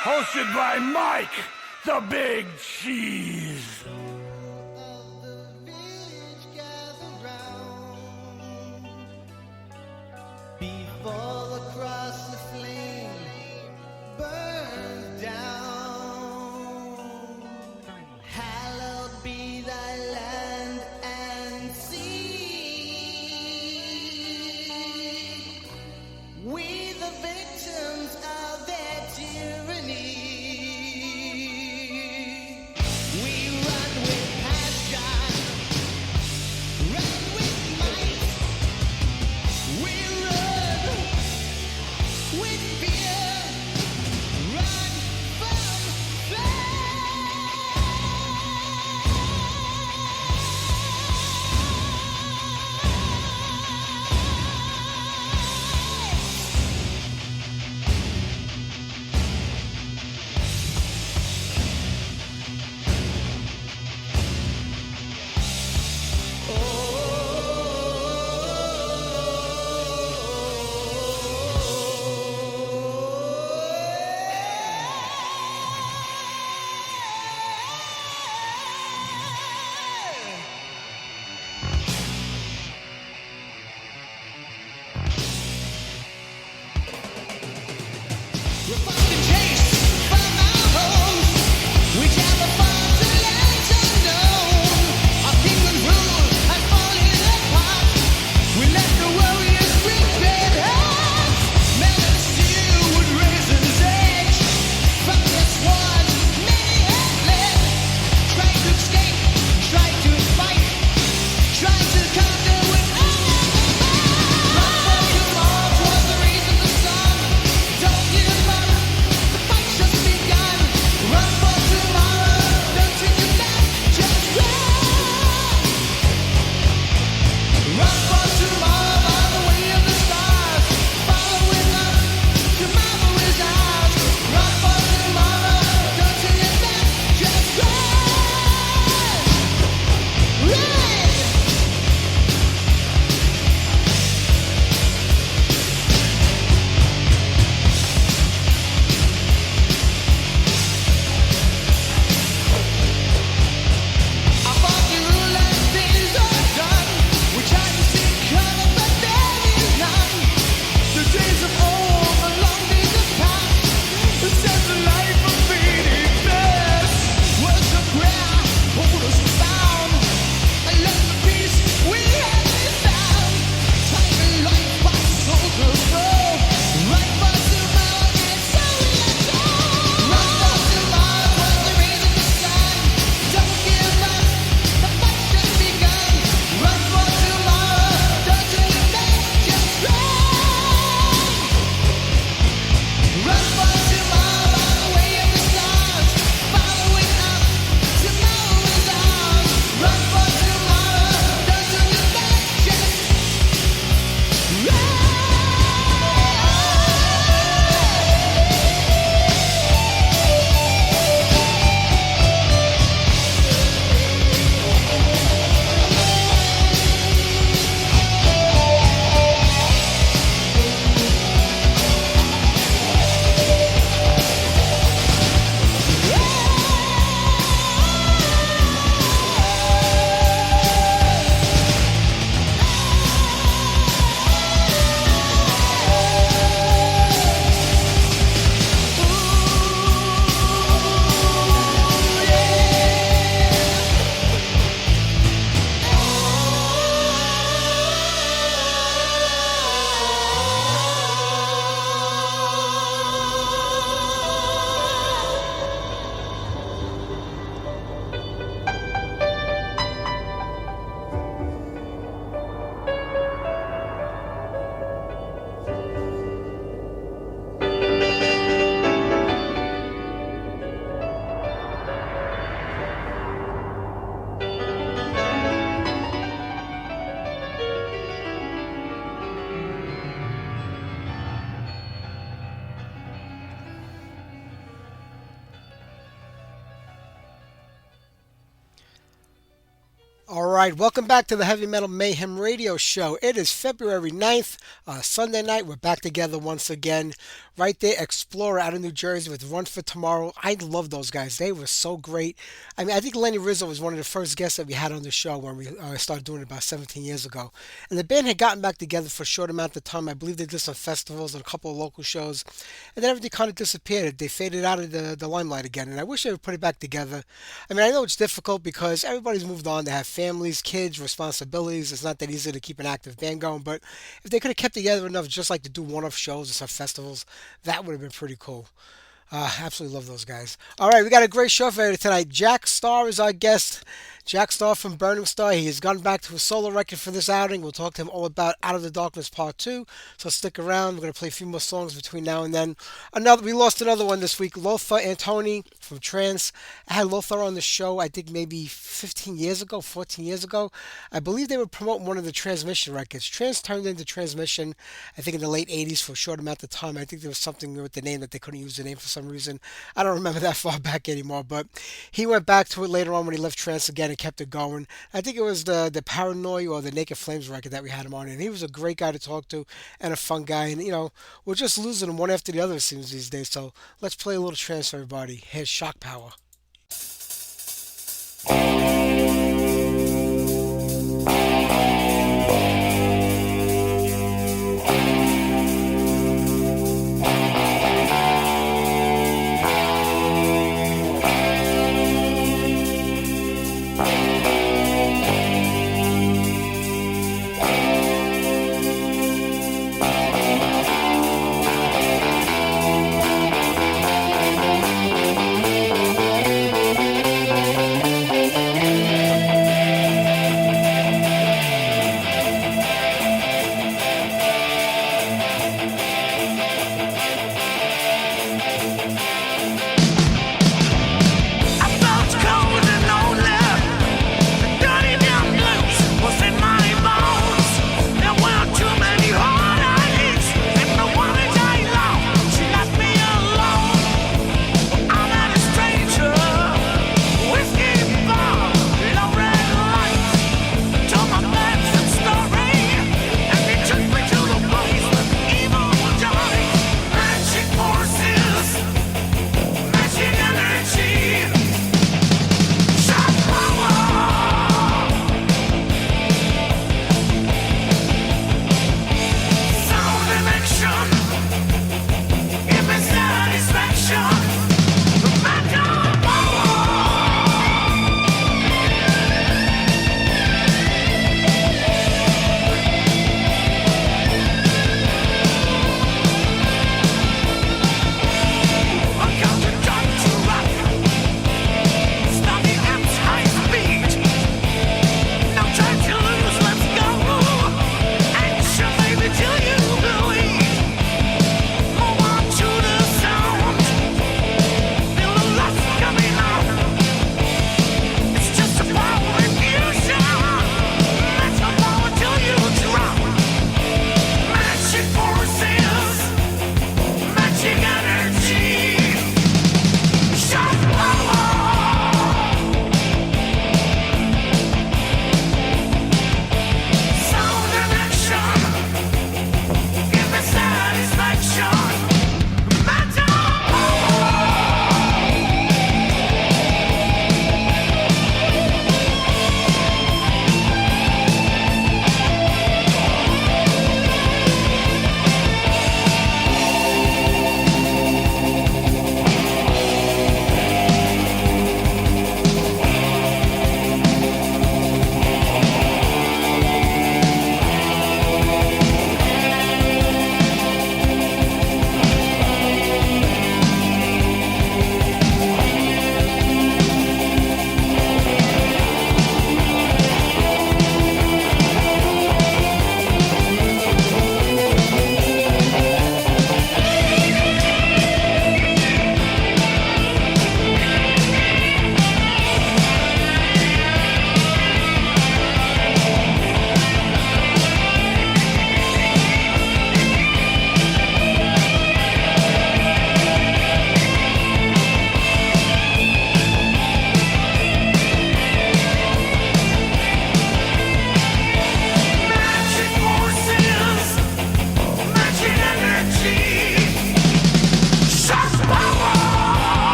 Hosted by Mike, the Big Cheese. Before the cross the flame burns down, hallowed be thy land and sea. We the victims of their tyranny. We run with All right, welcome back to the Heavy Metal Mayhem Radio Show. It is February 9th, Sunday night. We're back together once again. Right there, Explorer out of New Jersey with Run for Tomorrow. I love those guys. They were so great. I mean, I think Lenny Rizzo was one of the first guests that we had on the show when we started doing it about 17 years ago. And the band had gotten back together for a short amount of time. I believe they did some festivals and a couple of local shows. And then everything kind of disappeared. They faded out of the limelight again. And I wish they would put it back together. I mean, I know it's difficult because everybody's moved on. They have families, kids, responsibilities. It's not that easy to keep an active band going. But if they could have kept together enough just like to do one-off shows or some festivals, that would have been pretty cool. Absolutely love those guys. All right, we got a great show for you tonight. Jack Starr is our guest. Jack Starr from Burning Star. He has gone back to a solo record for this outing. We'll talk to him all about Out of the Darkness Part 2. So stick around. We're going to play a few more songs between now and then. We lost another one this week. Lothar Antoni from Trance. I had Lothar on the show, I think maybe 15 years ago, 14 years ago. I believe they were promoting one of the Transmission records. Trance turned into Transmission, I think in the late 80s for a short amount of time. I think there was something with the name that they couldn't use the name for some reason. I don't remember that far back anymore, but he went back to it later on when he left Trance again and kept it going. I think it was the Paranoid or the Naked Flames record that we had him on, and he was a great guy to talk to and a fun guy. And we're just losing them one after the other it seems these days. So let's play a little Trance for everybody. Here's Shock Power. I felt cold and lonely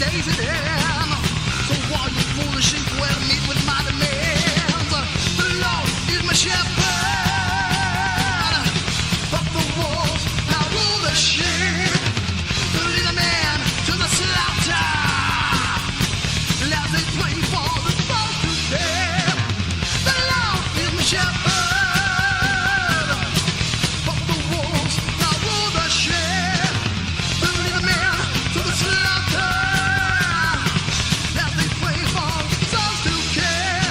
chasing him. So while you foolish sheep will meet with my demands, the Lord is my shepherd, but the wolves now rule the sheep. To lead a man to the slaughter, as they play for the soul to death. The Lord is my shepherd, but the wolves now rule the sheep. To lead a man to the slaughter, as they play for souls to care.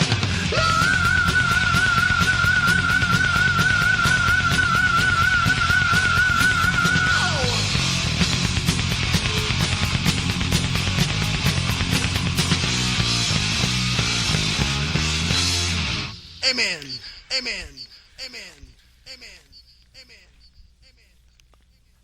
Amen. Amen. Amen. Amen. Amen.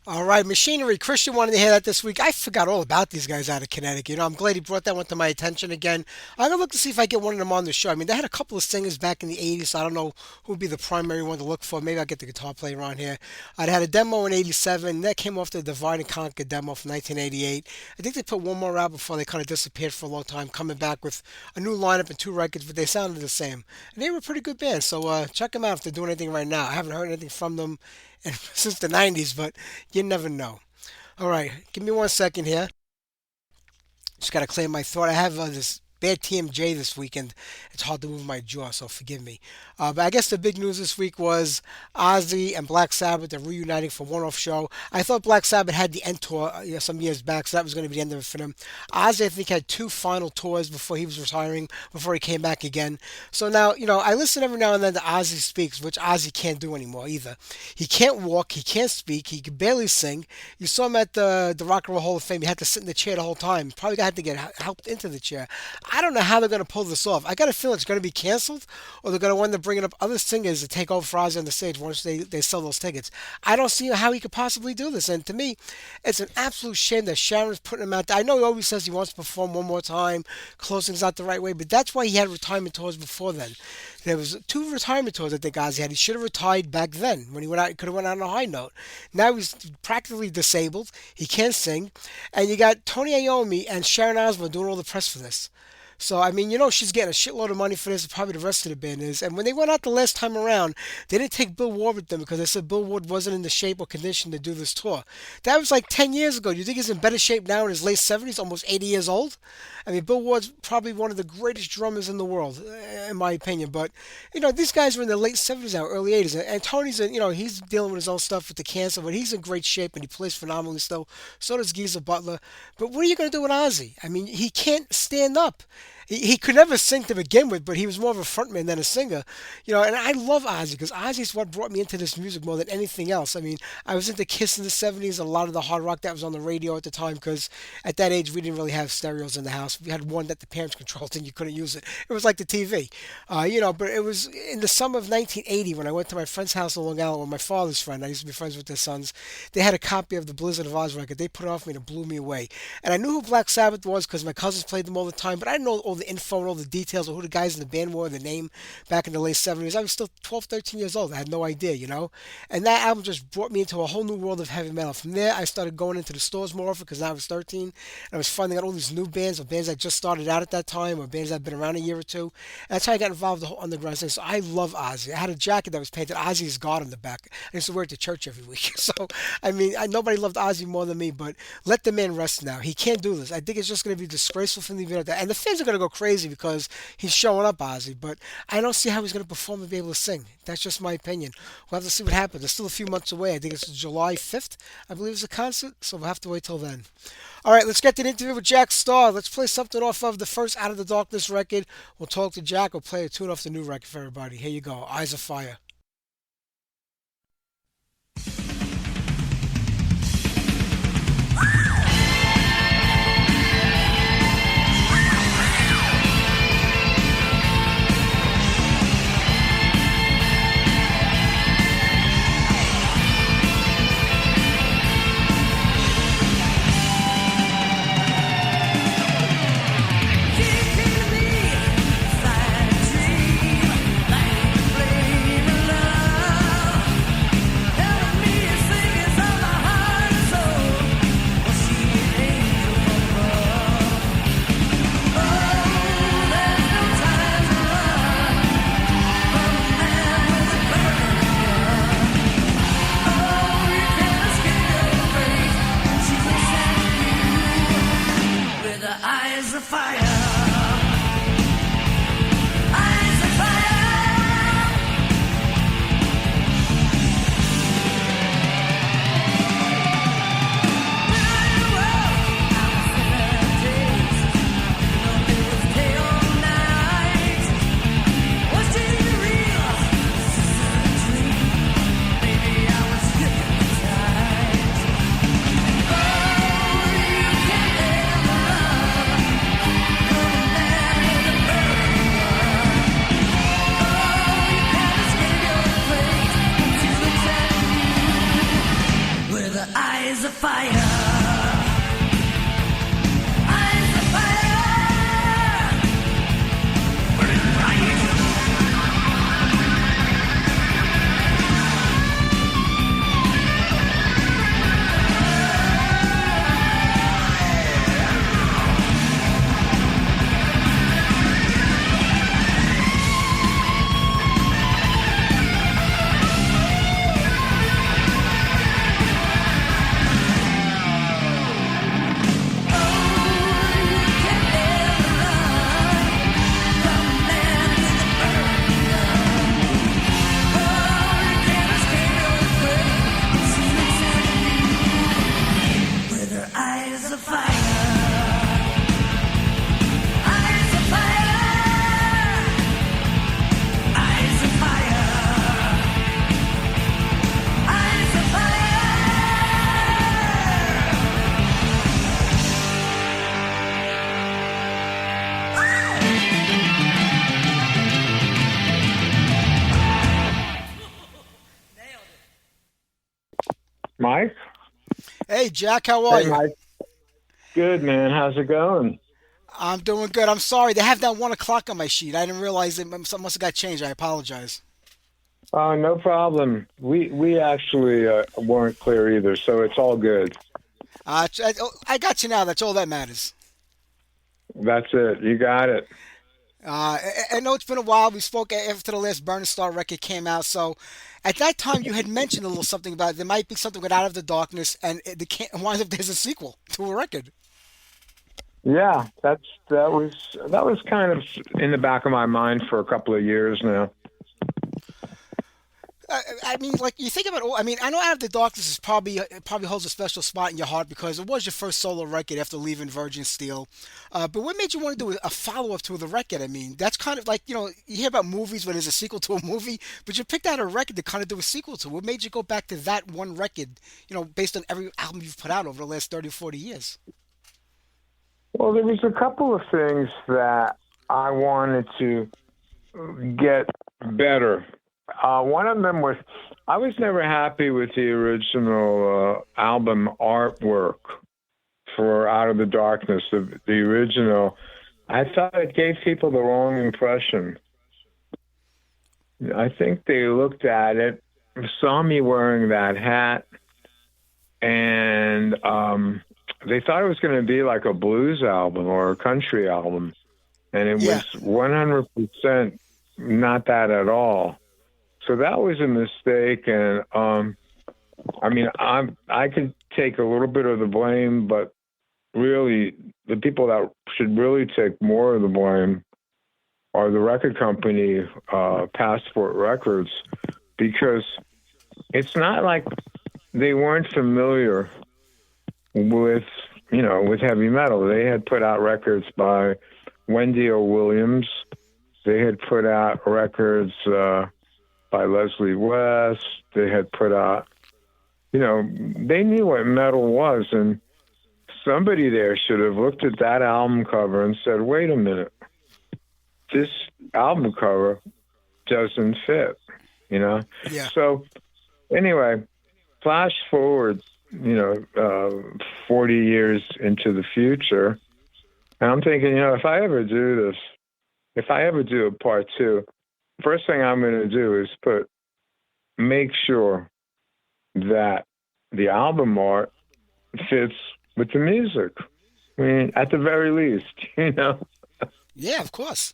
All right, Machinery. Christian wanted to hear that this week. I forgot all about these guys out of Connecticut. I'm glad he brought that one to my attention again. I'm gonna look to see if I get one of them on the show. I mean, they had a couple of singers back in the '80s, so I don't know who'd be the primary one to look for. Maybe I'll get the guitar player on here. I had a demo in '87. That came off the Divide and Conquer demo from 1988. I think they put one more out before they kind of disappeared for a long time, coming back with a new lineup and two records, but they sounded the same. And they were a pretty good band, so check them out if they're doing anything right now. I haven't heard anything from them since the '90s, but you never know. All right, give me 1 second here. Just got to clear my throat. I have this bad TMJ this weekend. It's hard to move my jaw, so forgive me. But I guess the big news this week was Ozzy and Black Sabbath are reuniting for one-off show. I thought Black Sabbath had the end tour some years back, so that was going to be the end of it for them. Ozzy, I think, had two final tours before he was retiring, before he came back again. So now, I listen every now and then to Ozzy Speaks, which Ozzy can't do anymore either. He can't walk, he can't speak, he can barely sing. You saw him at the Rock and Roll Hall of Fame. He had to sit in the chair the whole time. Probably had to get helped into the chair. I don't know how they're going to pull this off. I got a feeling it's going to be canceled, or they're going to wind up bringing up other singers to take over for Ozzy on the stage once they sell those tickets. I don't see how he could possibly do this. And to me, it's an absolute shame that Sharon's putting him out there. I know he always says he wants to perform one more time, close things out the right way, but that's why he had retirement tours before then. There was two retirement tours I think Ozzy had. He should have retired back then when he went out. He could have went out on a high note. Now he's practically disabled. He can't sing, and you got Tony Iommi and Sharon Osbourne doing all the press for this. So, I mean, she's getting a shitload of money for this, and probably the rest of the band is. And when they went out the last time around, they didn't take Bill Ward with them because they said Bill Ward wasn't in the shape or condition to do this tour. That was like 10 years ago. Do you think he's in better shape now in his late 70s, almost 80 years old? I mean, Bill Ward's probably one of the greatest drummers in the world, in my opinion. But, these guys are in their late 70s now, early 80s. And Tony's, he's dealing with his own stuff with the cancer, but he's in great shape and he plays phenomenally still. So does Geezer Butler. But what are you going to do with Ozzy? I mean, he can't stand up. He could never sing to begin with, but he was more of a frontman than a singer. And I love Ozzy because Ozzy's what brought me into this music more than anything else. I mean, I was into Kiss in the '70s, a lot of the hard rock that was on the radio at the time because at that age we didn't really have stereos in the house. We had one that the parents controlled and you couldn't use it. It was like the TV. But it was in the summer of 1980 when I went to my friend's house in Long Island with my father's friend. I used to be friends with their sons. They had a copy of the Blizzard of Oz record. They put it off me and it blew me away. And I knew who Black Sabbath was because my cousins played them all the time, but I didn't know all the info and all the details of who the guys in the band were, the name back in the late 70s. I was still 12, 13 years old. I had no idea. And that album just brought me into a whole new world of heavy metal. From there, I started going into the stores more often because now I was 13. And I was finding out all these new bands or bands that just started out at that time or bands that had been around a year or two. And that's how I got involved with the whole underground thing. So I love Ozzy. I had a jacket that was painted Ozzy's God on the back. I used to wear it to church every week. So, I mean, nobody loved Ozzy more than me, but let the man rest now. He can't do this. I think it's just going to be disgraceful for him to be like that. And the fans are going to go crazy because he's showing up, Ozzy, but I don't see how he's going to perform and be able to sing. That's just my opinion. We'll have to see what happens. It's still a few months away. I think it's July 5th, I believe is a concert, so we'll have to wait till then. All right, let's get to the interview with Jack Starr. Let's play something off of the first Out of the Darkness record. We'll talk to Jack. We'll play a tune off the new record for everybody. Here you go, Eyes of Fire. Keep me, fire dream, like a flame. Mike? Hey, Jack, how are Hey, you? Mike. Good, man. How's it going? I'm doing good. I'm sorry. They have that 1 o'clock on my sheet. I didn't realize it. Something must have got changed. I apologize. No problem. We actually weren't clear either, so it's all good. I got you now. That's all that matters. That's it. You got it. I know it's been a while. We spoke after the last Burn Star record came out. So at that time, you had mentioned a little something about there might be something with Out of the Darkness, and the can't, winds up there's a sequel to a record. Yeah, that was kind of in the back of my mind for a couple of years now. I mean, like you think about. I mean, I know Out of the Darkness is probably it probably holds a special spot in your heart because it was your first solo record after leaving Virgin Steel. But what made you want to do a follow up to the record? I mean, that's kind of like you hear about movies when there's a sequel to a movie, but you picked out a record to kind of do a sequel to. What made you go back to that one record? Based on every album you've put out over the last 30 or 40 years. Well, there was a couple of things that I wanted to get better. One of them was I was never happy with the original album artwork for Out of the Darkness. The original, I thought it gave people the wrong impression. I think they looked at it, saw me wearing that hat, and they thought it was going to be like a blues album or a country album, and it Yeah. was 100% not that at all. So that was a mistake, and I mean, I could take a little bit of the blame, but really, the people that should really take more of the blame are the record company, Passport Records, because it's not like they weren't familiar with with heavy metal. They had put out records by Wendy O. Williams. They had put out records by Leslie West. They had put out, they knew what metal was, and somebody there should have looked at that album cover and said, "Wait a minute, this album cover doesn't fit." Yeah. So anyway, flash forward, 40 years into the future, and I'm thinking, if I ever do this, if I ever do a part two, first thing I'm going to do is make sure that the album art fits with the music. I mean, at the very least, Yeah, of course.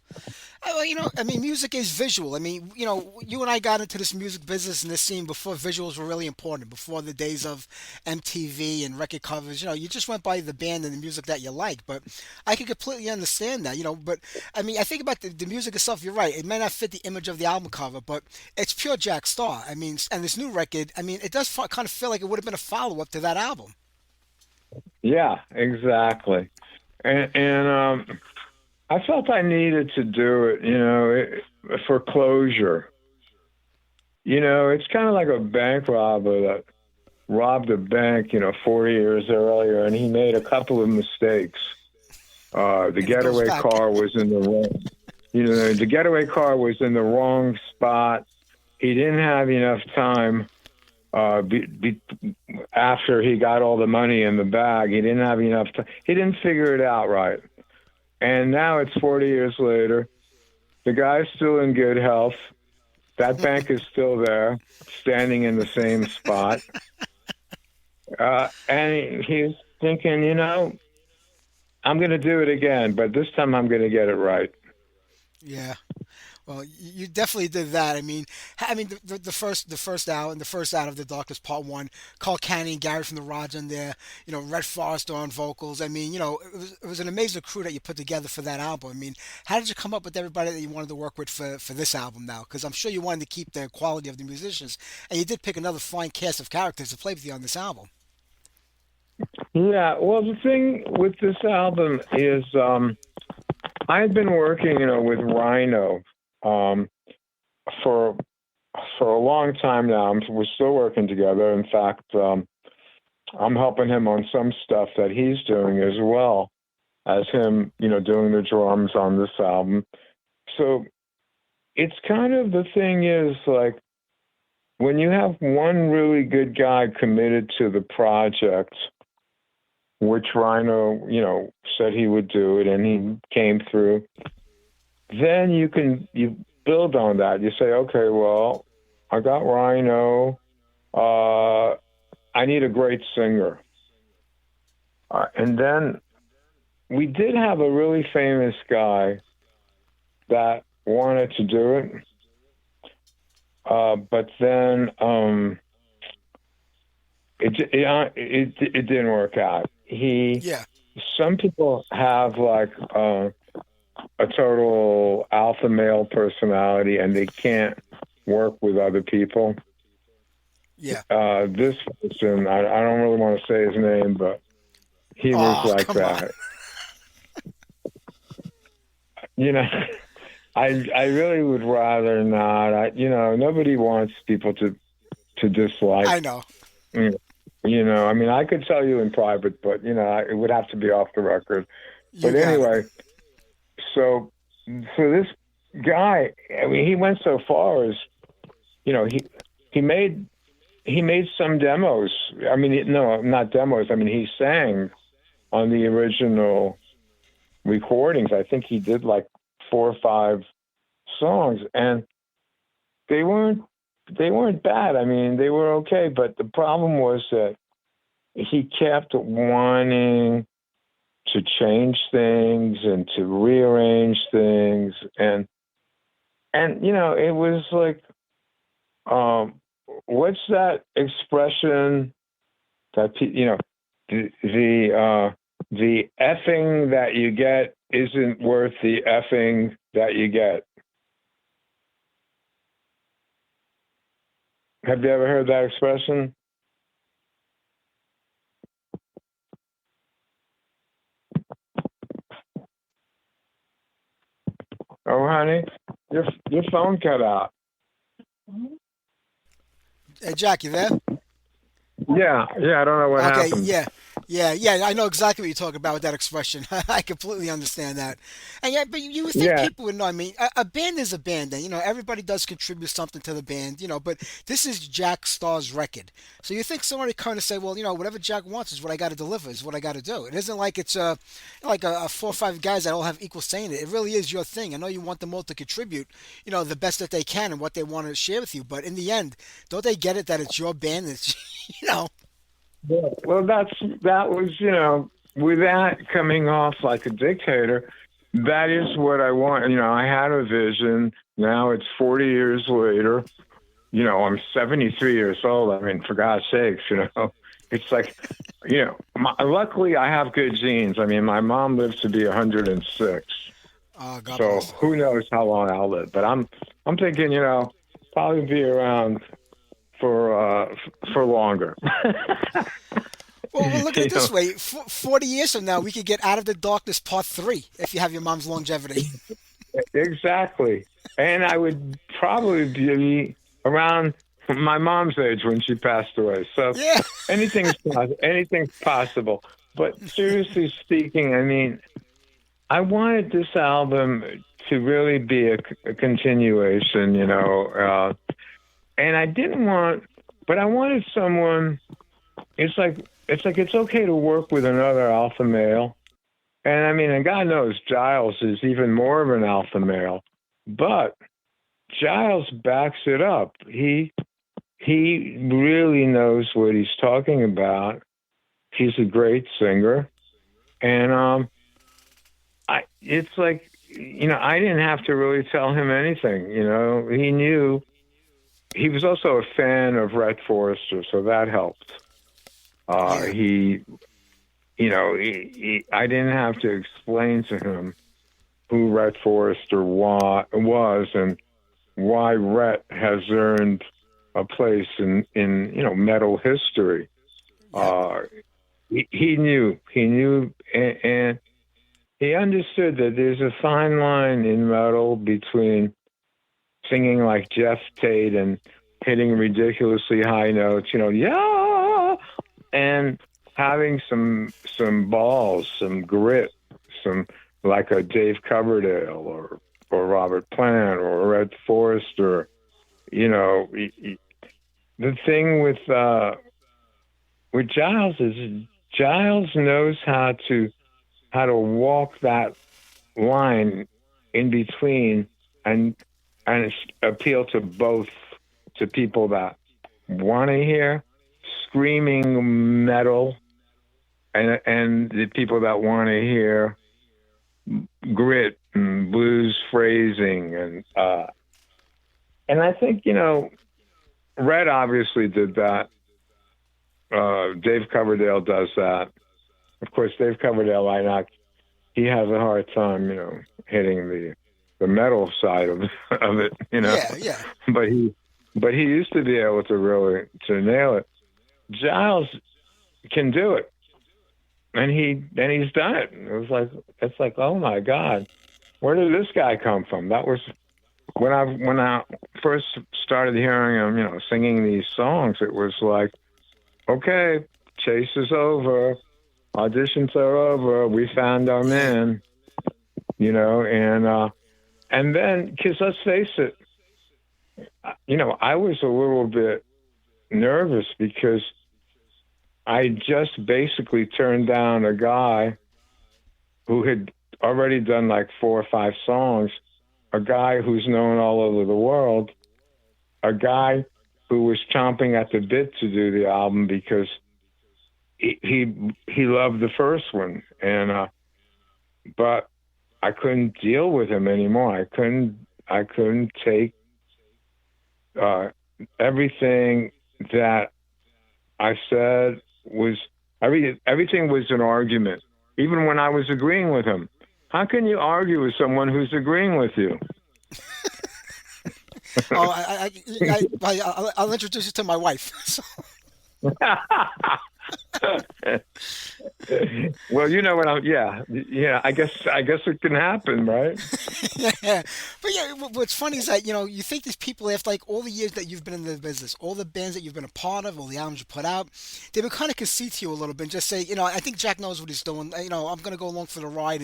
Well, I mean, music is visual. I mean, you and I got into this music business and this scene before visuals were really important, before the days of MTV and record covers. You just went by the band and the music that you like. But I can completely understand that, But I mean, I think about the music itself. You're right. It may not fit the image of the album cover, but it's pure Jack Starr. I mean, and this new record, I mean, it does kind of feel like it would have been a follow up to that album. Yeah, exactly. And I felt I needed to do it, for closure. It's kind of like a bank robber that robbed a bank, 40 years earlier, and he made a couple of mistakes. The And he goes getaway back. car was in the wrong, the getaway car was in the wrong spot. He didn't have enough time. After he got all the money in the bag, he didn't have enough time. He didn't figure it out right. And now it's 40 years later. The guy's still in good health. That bank is still there, standing in the same spot. And he's thinking, I'm going to do it again, but this time I'm going to get it right. Yeah. Well, you definitely did that. I mean, the first out of the Darkest Part One, Carl Canny and Gary from the Rods in there. Red Forrester on vocals. I mean, it was an amazing crew that you put together for that album. I mean, how did you come up with everybody that you wanted to work with for this album now? Because I'm sure you wanted to keep the quality of the musicians, and you did pick another fine cast of characters to play with you on this album. Yeah, well, the thing with this album is I had been working, with Rhino um, for for a long time now. We're still working together. In fact, I'm helping him on some stuff that he's doing as well as him, doing the drums on this album. So it's kind of the thing is like when you have one really good guy committed to the project, which Rhino, said he would do it and he came through, then you build on that. You say, okay, well, I got Rhino. Uh, I need a great singer. And then we did have a really famous guy that wanted to do it, but then it didn't work out. Yeah. Some people have like a total alpha male personality, and they can't work with other people. Yeah. This person, I don't really want to say his name, but he was Oh, like come on. that. You know, I really would rather not. Nobody wants people to dislike. I know. mm, I mean, I could tell you in private, but it would have to be off the record. You But got it. anyway, so this guy, I mean, he went so far as you know he he made he made some demos. I mean, no, not demos. I mean, he sang on the original recordings. I think he did like 4 or 5 songs, and they weren't they weren't bad. I mean, they were okay. But the problem was that he kept wanting to change things and to rearrange things, and it was like, um, what's that expression that the effing that you get isn't worth the effing that you get. Have you ever heard that expression? Oh, honey, your phone cut out. Hey, Jack, you there? Yeah, yeah. I don't know what Okay, happened. yeah, yeah. I know exactly what you're talking about with that expression. I completely understand that. And yeah, but you would think Yeah, people would know. I mean, a band is a band, and everybody does contribute something to the band. But this is Jack Starr's record, so you think somebody kind of say, well, whatever Jack wants is what I got to deliver, is what I got to do. It isn't like it's like a 4 or 5 guys that all have equal say in it. It really is your thing. I know you want them all to contribute, the best that they can and what they want to share with you. But in the end, don't they get it that it's your band? It's you know. well, that was with that coming off like a dictator. that is what I want. I had a vision. Now it's 40 years later. I'm 73 years old. I mean, for God's sakes, it's like, luckily I have good genes. I mean, my mom lived to be 106. God So bless. who knows how long I'll live? But I'm thinking, probably be around for longer. Well, look at it You this know, way: 40 years from now, we could get Out of the Darkness Part 3 if you have your mom's longevity. exactly. And I would probably be around my mom's age when she passed away. So Yeah, anything's possible. But seriously speaking, I mean, I wanted this album to really be a continuation, and I didn't want, but I wanted someone. It's okay to work with another alpha male, and I mean, and God knows Giles is even more of an alpha male, but Giles backs it up. He really knows what he's talking about. He's a great singer, and it's like, I didn't have to really tell him anything. He knew. He was also a fan of Rhett Forrester, so that helped. yeah, He, I didn't have to explain to him who Rhett Forrester was and why Rhett has earned a place in metal history. yeah, He knew, and he understood that there's a fine line in metal between singing like Jeff Tate and hitting ridiculously high notes, yeah, and having some balls, some grit, some like a Dave Coverdale or Robert Plant or Red Forrester. The thing with Giles is Giles knows how to walk that line in between and appeal to both, to people that want to hear screaming metal and the people that want to hear grit and blues phrasing and I think Red obviously did that. Dave Coverdale does that. Of course, Dave Coverdale, he has a hard time, hitting the metal side of it, yeah, yeah. But he used to be able to really to nail it. Giles can do it, and he's done it. It's like, oh my God, where did this guy come from? That was when I first started hearing him, singing these songs. It was like, okay, chase is over, auditions are over, we found our man, and then, because let's face it, I was a little bit nervous because I just basically turned down a guy who had already done like 4 or 5 songs, a guy who's known all over the world, a guy who was chomping at the bit to do the album because he loved the first one, and but I couldn't deal with him anymore. I couldn't take everything that I said was everything was an argument, even when I was agreeing with him. How can you argue with someone who's agreeing with you? Oh, I'll introduce you to my wife. Well, you know what yeah. I guess it can happen, right? Yeah, but yeah, what's funny is that you think these people after like all the years that you've been in the business, all the bands that you've been a part of, all the albums you put out, they would kind of concede to you a little bit and just say, I think Jack knows what he's doing. I'm gonna go along for the ride,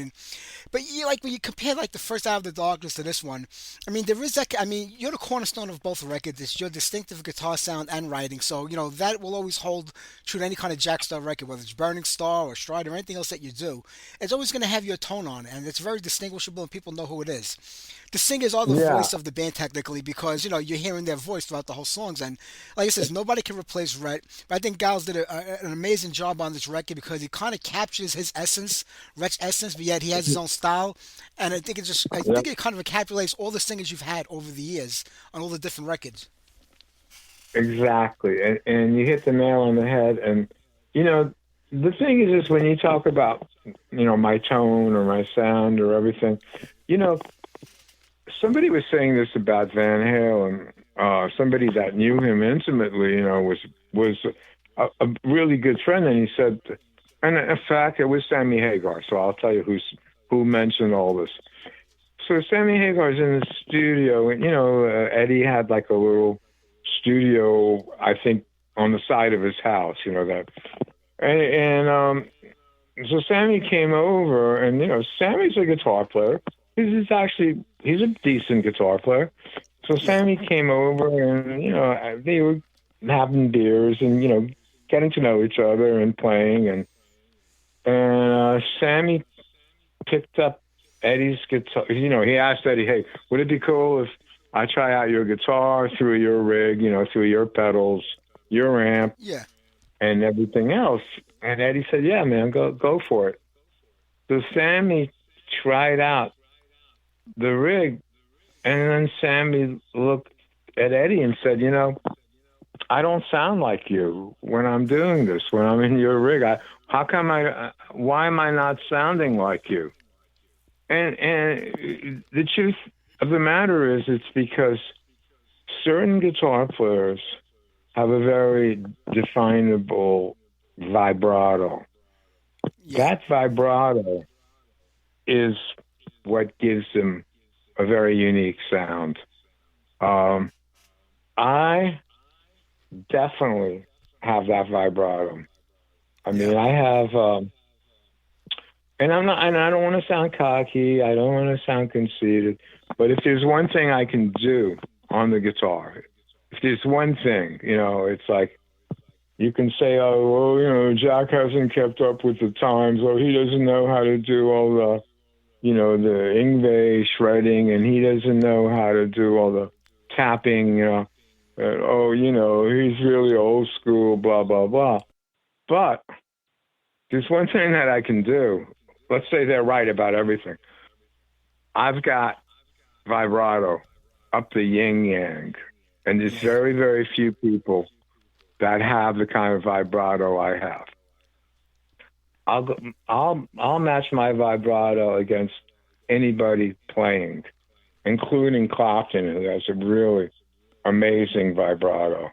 but like when you compare like the first Out of the Darkness to this one, I mean there is that. I mean you're the cornerstone of both records. It's your distinctive guitar sound and writing, so that will always hold true to any kind of Jack star record, whether it's Burning Star or Stride or anything else that you do, it's always going to have your tone on it, and it's very distinguishable, and people know who it is. The singers are the Yeah, voice of the band technically because you're hearing their voice throughout the whole songs, and like I says, nobody can replace Rhett. But I think Giles did an amazing job on this record because he kind of captures his essence, Rhett's essence, but yet he has his own style, and I yeah, think it kind of encapsulates all the singers you've had over the years on all the different records. exactly. And you hit the nail on the head. And you know, the thing is when you talk about my tone or my sound or everything, you know, somebody was saying this about Van Halen. Somebody that knew him intimately, was a really good friend, and he said, and in fact, it was Sammy Hagar. So I'll tell you who mentioned all this. So Sammy Hagar's in the studio, and Eddie had like a little studio, I think, on the side of his house. That, and so Sammy came over, and Sammy's a guitar player. He's a decent guitar player. So Yeah, Sammy came over, and they were having beers and getting to know each other and playing, and Sammy picked up Eddie's guitar. He asked Eddie, "Hey, would it be cool if I try out your guitar through your rig, through your pedals, your amp, yeah, and everything else?" And Eddie said, "Yeah, man, go for it." So Sammy tried out the rig, and then Sammy looked at Eddie and said, "I don't sound like you when I'm doing this, when I'm in your rig. Why am I not sounding like you?" And the truth of the matter is, it's because certain guitar players have a very definable vibrato. yeah, That vibrato is what gives them a very unique sound. Um, I definitely have that vibrato. I yeah. mean, I have, and I don't want to sound cocky. I don't want to sound conceited. But if there's one thing I can do on the guitar, if there's one thing, it's like you can say, "Oh, well, Jack hasn't kept up with the times, or he doesn't know how to do all the Ingve shredding, and he doesn't know how to do all the tapping, and, oh, he's really old school, blah, blah, blah." But there's one thing that I can do. Let's say they're right about everything. I've got vibrato up the yin yang, and there's Yeah. very, very few people that have the kind of vibrato I have. I'll match my vibrato against anybody playing, including Clapton, who has a really amazing vibrato.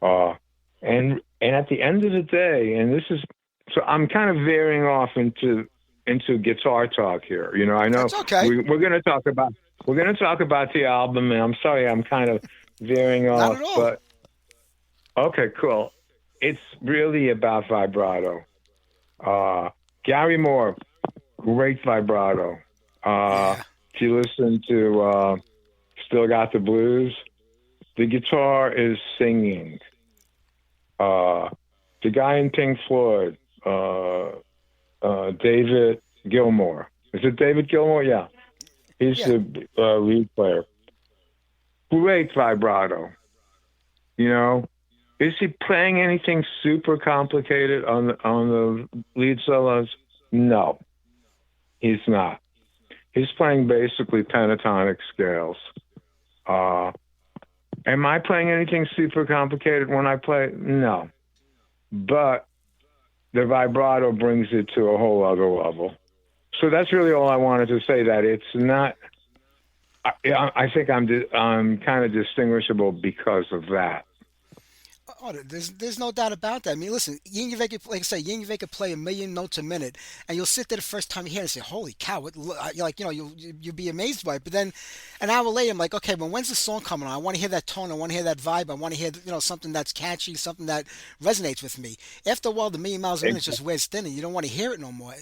Uh, and at the end of the day, and this is so I'm kind of veering off into guitar talk here. I know That's okay. we're going to talk about the album, and I'm sorry I'm kind of veering Not off, at all. but okay, cool. It's really about vibrato. Gary Moore, great vibrato. Yeah. If you listen to Still Got the Blues, the guitar is singing. Uh, the guy in Pink Floyd, David Gilmour. Is it David Gilmour? Yeah. He's Yeah. the lead player. Great vibrato. You know, is he playing anything super complicated on the lead solos? No, he's not. He's playing basically pentatonic scales. Uh, am I playing anything super complicated when I play? No, but the vibrato brings it to a whole other level. So that's really all I wanted to say. That it's not. I think I'm kind of distinguishable because of that. Oh, there's no doubt about that. I mean, listen, Yin Yvek, like I say, Yin Yvek could play a million notes a minute, and you'll sit there the first time you hear it and say, "Holy cow!" You're like, you'll be amazed by it. But then an hour later, I'm like, "Okay, well, when's the song coming on? I want to hear that tone. I want to hear that vibe. I want to hear, something that's catchy, something that resonates with me." After a while, the million miles a minute just wears thin, and you don't want to hear it no more.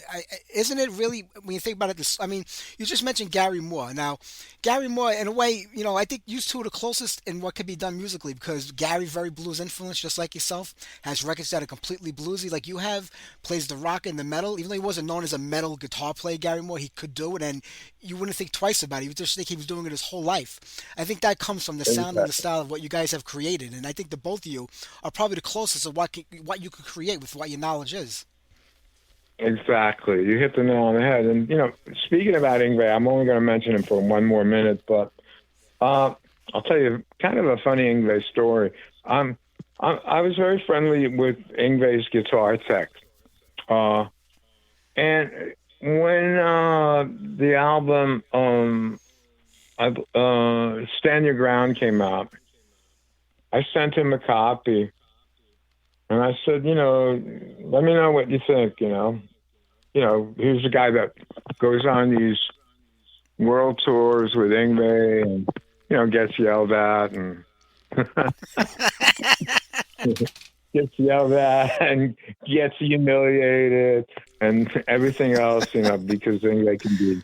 Isn't it really when you think about it? I mean, you just mentioned Gary Moore. Now, Gary Moore, in a way, I think you two are the closest in what could be done musically because Gary very blues influence influence, just like yourself, has records that are completely bluesy, like you have, plays the rock and the metal. Even though he wasn't known as a metal guitar player, Gary Moore, he could do it, and you wouldn't think twice about it. You would just think he was doing it his whole life. I think that comes from the sound and the style of what you guys have created, and I think the both of you are probably the closest of what you could create with what your knowledge is. Exactly. You hit the nail on the head. And, speaking about Yngwie, I'm only going to mention him for 1 more minute, but I'll tell you kind of a funny Yngwie story. I was very friendly with Yngwie's guitar tech. And when the album Stand Your Ground came out, I sent him a copy. And I said, let me know what you think, Here's a guy that goes on these world tours with Yngwie and, gets yelled at and gets yelled at and gets humiliated and everything else, because Yngwie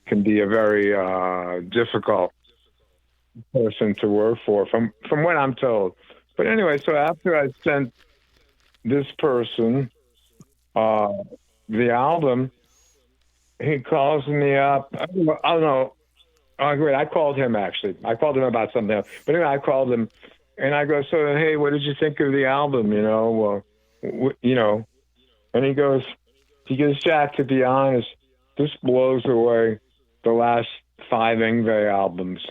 can be a very difficult person to work for, from what I'm told. But anyway, so after I sent this person the album, he calls me up. I don't know. Oh, great. I called him, actually. I called him about something else. But anyway, I called him, and I go, so, hey, what did you think of the album, And he goes, Jack, to be honest, this blows away the last 5 Yngwie albums.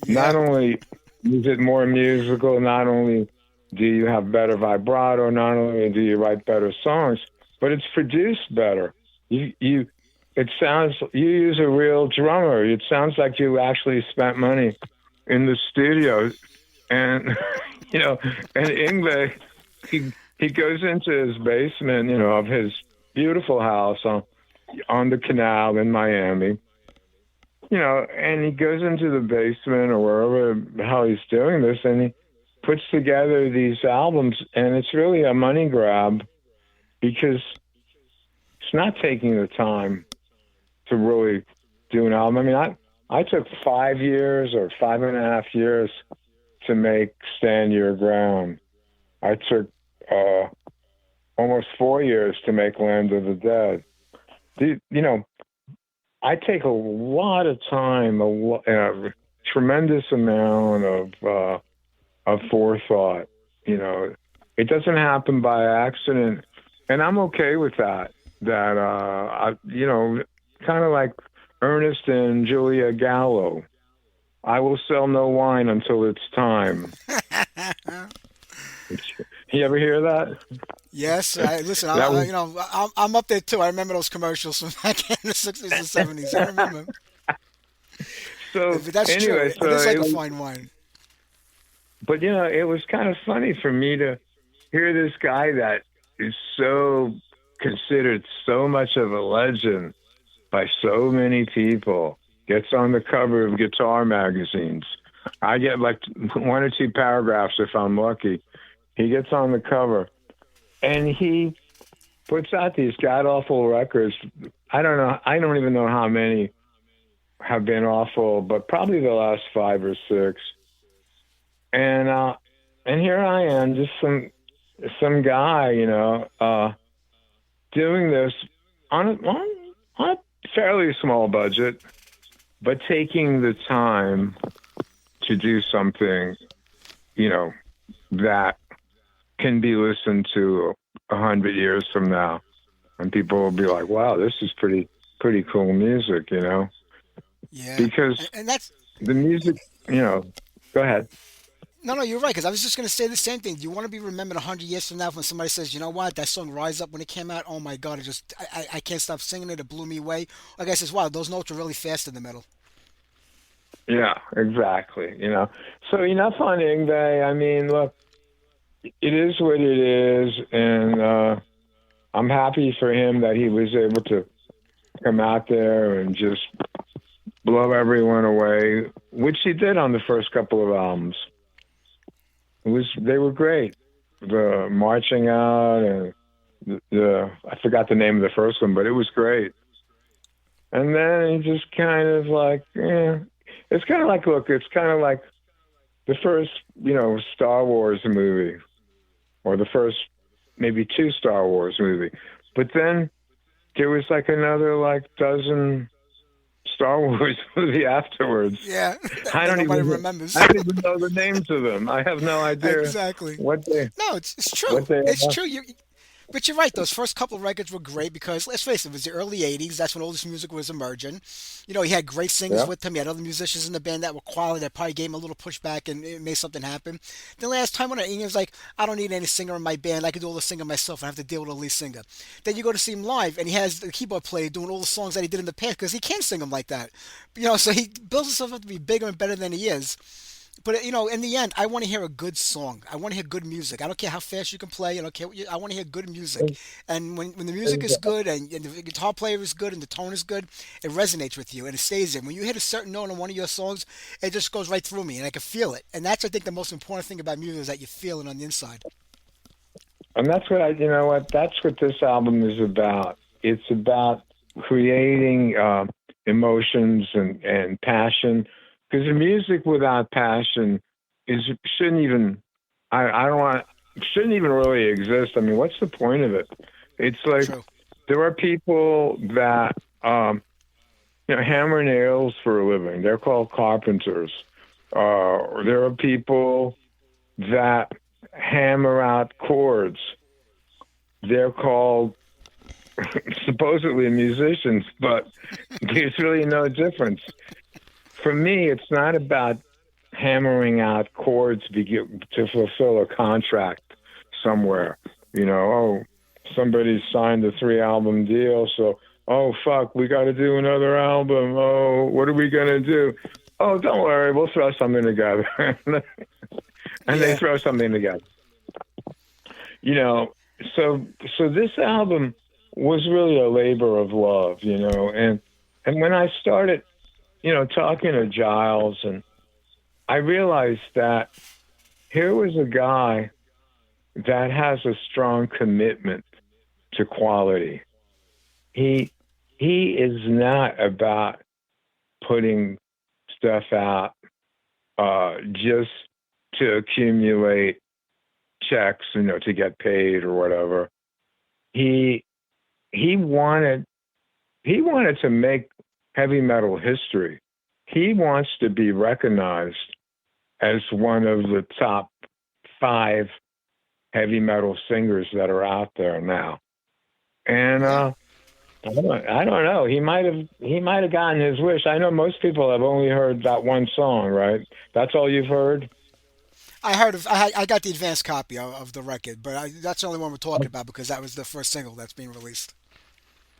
Yeah. Not only is it more musical, not only do you have better vibrato, not only do you write better songs, but it's produced better. It sounds, you use a real drummer. It sounds like you actually spent money in the studio. And, and Yngwie, he goes into his basement, of his beautiful house on the canal in Miami, and he goes into the basement or wherever the hell he's doing this, and he puts together these albums, and it's really a money grab because it's not taking the time to really do an album. I mean, I took 5 years or 5.5 years to make Stand Your Ground. I took almost 4 years to make Land of the Dead. I take a lot of time, a tremendous amount of forethought. It doesn't happen by accident, and I'm okay with that. Kind of like Ernest and Julia Gallo. I will sell no wine until it's time. You ever hear that? Yes, listen. I'm up there too. I remember those commercials from back in the '60s and '70s. I remember. So but that's anyway, true. It's like a fine wine. But it was kind of funny for me to hear this guy that is so considered so much of a legend by so many people gets on the cover of guitar magazines. I get like 1 or 2 paragraphs if I'm lucky. He gets on the cover, and he puts out these god-awful records. I don't know. I don't even know how many have been awful, but probably the last 5 or 6. And here I am, just some guy, doing this on a fairly small budget, but taking the time to do something, that can be listened to 100 years from now, and people will be like, "Wow, this is pretty cool music," Yeah. Because and that's the music, Go ahead. No, you're right, because I was just going to say the same thing. Do you want to be remembered 100 years from now when somebody says, you know what, that song Rise Up when it came out, oh my God, I can't stop singing it, it blew me away. Like I says, wow, those notes are really fast in the middle. Yeah, exactly. So enough on Yngwie. I mean, look, it is what it is, and I'm happy for him that he was able to come out there and just blow everyone away, which he did on the first couple of albums. They were great. The Marching Out and I forgot the name of the first one, but it was great. And then he just kind of like, it's kind of like the first, Star Wars movie. or the first maybe two Star Wars movie. But then there was like another like dozen Star Wars movie afterwards. Yeah, I that don't nobody even remembers. I don't even know the names of them. I have no idea Exactly. what they No, it's true. what they It's are. true. But you're right. Those first couple of records were great because let's face it, it was the early '80s. That's when all this music was emerging. You know, he had great singers Yeah. with him. He had other musicians in the band that were quality that probably gave him a little pushback and it made something happen. The last time when he was like, I don't need any singer in my band. I can do all the singing myself. I have to deal with a lead singer. Then you go to see him live and he has the keyboard player doing all the songs that he did in the past because he can sing them like that. You know, so he builds himself up to be bigger and better than he is. But you know, in the end, I want to hear a good song. I want to hear good music. I don't care how fast you can play. I don't care. I want to hear good music. And when the music is good and the guitar player is good and the tone is good, it resonates with you and it stays in. When you hit a certain note on one of your songs, it just goes right through me and I can feel it. And that's I think the most important thing about music is that you feel it on the inside. And that's what you know what, that's what this album is about. It's about creating emotions and passion. Because the music without passion is shouldn't even, I don't want, shouldn't even really exist. I mean, what's the point of it? It's like True. there are people that hammer nails for a living. They're called carpenters. There are people that hammer out chords. They're called supposedly musicians, but there's really no difference. For me, it's not about hammering out chords to fulfill a contract somewhere. You know, oh, somebody signed a 3-album deal, so, oh, fuck, we got to do another album. Oh, what are we going to do? Oh, don't worry, we'll throw something together. And they Yeah. throw something together. You know, so this album was really a labor of love, and when I started, talking to Giles, and I realized that here was a guy that has a strong commitment to quality. He is not about putting stuff out just to accumulate checks, to get paid or whatever. He wanted to make heavy metal history. He wants to be recognized as one of the top 5 heavy metal singers that are out there now. And Yeah. I don't know. He might have gotten his wish. I know most people have only heard that one song, right? That's all you've heard? I got the advanced copy of the record, but that's the only one we're talking about because that was the first single that's being released.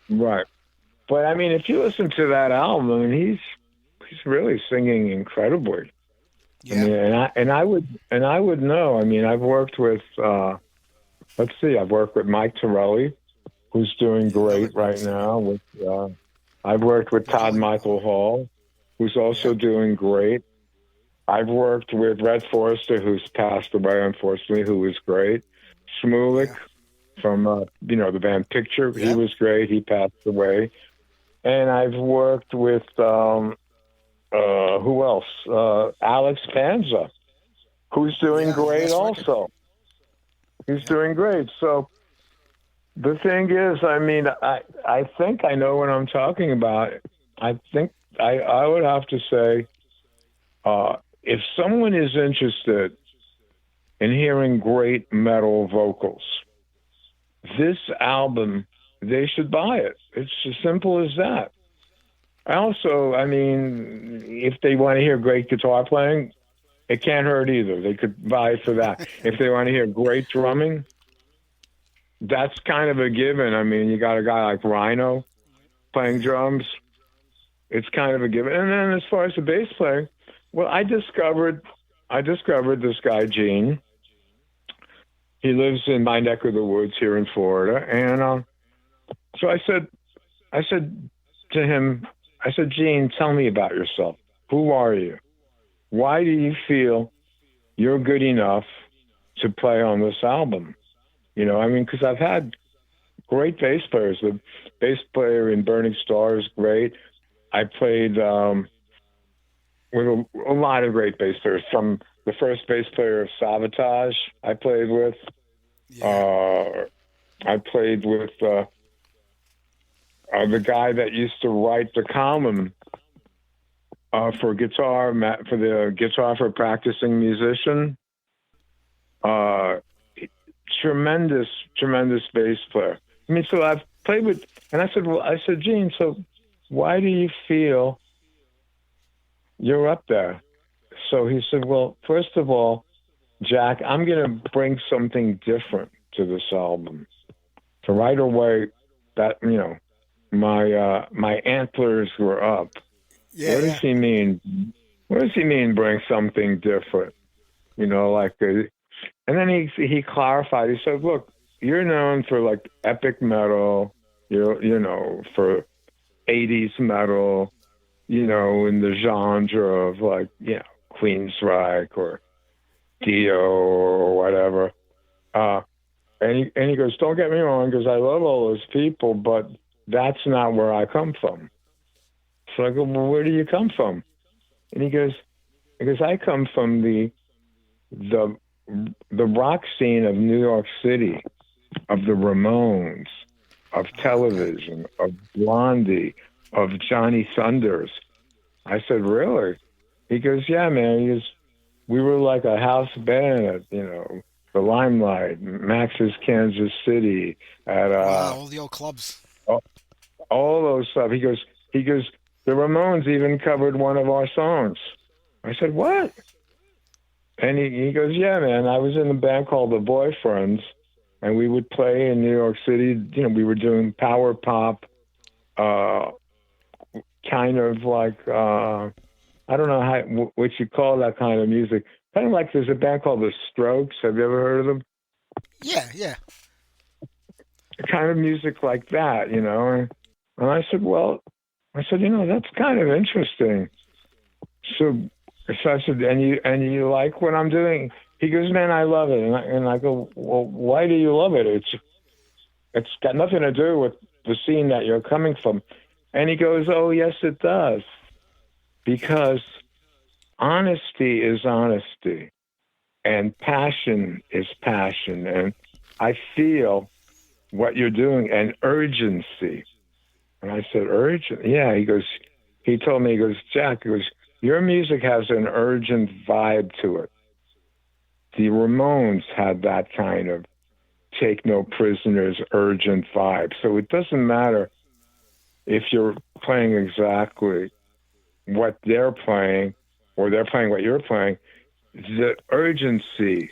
Right. But I mean, if you listen to that album, I mean, he's really singing incredibly. I Yeah. mean, and I would know. I mean, I've worked with I've worked with Mike Torelli, who's doing Yeah, another great great right singer. now. I've worked with Yeah, I Todd like Michael Hall, who's also Yeah. doing great. I've worked with Red Forrester, who's passed away, unfortunately, who was great. Smulik Yeah. from, the band Picture, he Yeah. was great. He passed away. And I've worked with, who else? Alex Panza, who's doing Yeah. The great last record. also. He's Yep. doing great. So the thing is, I mean, I think I know what I'm talking about. I think I would have to say, if someone is interested in hearing great metal vocals, this album, they should buy it. It's as simple as that. Also, I mean, if they want to hear great guitar playing, it can't hurt either. They could buy it for that. If they want to hear great drumming, that's kind of a given. I mean, you got a guy like Rhino playing drums. It's kind of a given. And then as far as the bass player, well, I discovered this guy, Gene. He lives in my neck of the woods here in Florida. And so I said to him, I said, Gene, tell me about yourself. Who are you? Why do you feel you're good enough to play on this album? I mean, because I've had great bass players. The bass player in Burning Starr is great. I played with a lot of great bass players. From the first bass player of Sabotage I played with Yeah. I played with the guy that used to write the column for guitar, for the Guitar for Practicing Musician. Uh, Tremendous, tremendous bass player. I mean, so I've played with, and I said, Gene, so why do you feel you're up there? So he said, well, first of all, Jack, I'm going to bring something different to this album. So right away, that, my antlers were up. Yeah, What does yeah. he mean? What does he mean, bring something different? And then he clarified. He said, look, you're known for like epic metal, for 80s metal, in the genre of like, Queensryche or Dio or whatever. And he goes, don't get me wrong, because I love all those people, but that's not where I come from. So I go, well, where do you come from? And he goes, because I come from the rock scene of New York City, of the Ramones, of Okay. Television, of Blondie, of Johnny Thunders. I said, really? He goes, yeah, man. He goes, we were like a house band at, the Limelight, Max's Kansas City, at Wow, all the old clubs. all all those stuff. He goes, the Ramones even covered one of our songs. I said, what? And he goes, yeah, man, I was in a band called The Boyfriends, and we would play in New York City. We were doing power pop, uh, kind of like, I don't know what you call that kind of music. Kind of like there's a band called The Strokes. Have you ever heard of them? Yeah, yeah. Kind of music like that, And I said, well, that's kind of interesting. So, so I said, and you like what I'm doing? He goes, man, I love it. And I go, well, why do you love it? It's got nothing to do with the scene that you're coming from. And he goes, oh, yes, it does. Because honesty is honesty and passion is passion. And I feel what you're doing and urgency. And I said, urgent? Yeah. He told me, he goes, Jack, your music has an urgent vibe to it. The Ramones had that kind of take no prisoners, urgent vibe. So it doesn't matter if you're playing exactly what they're playing or they're playing what you're playing, the urgency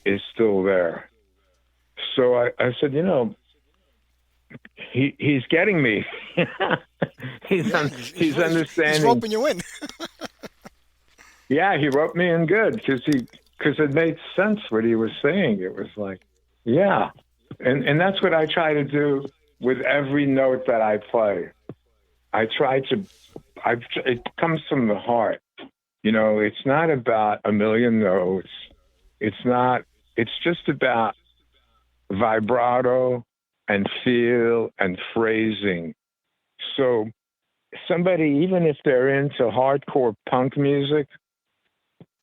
is still there. So I said, he's getting me. Yeah, He's he's understanding. roping you in. Yeah, he wrote me in good because it made sense what he was saying. It was like, yeah, and that's what I try to do with every note that I play. I try to, it comes from the heart. It's not about a million notes. It's not. It's just about vibrato and feel and phrasing. So somebody, even if they're into hardcore punk music,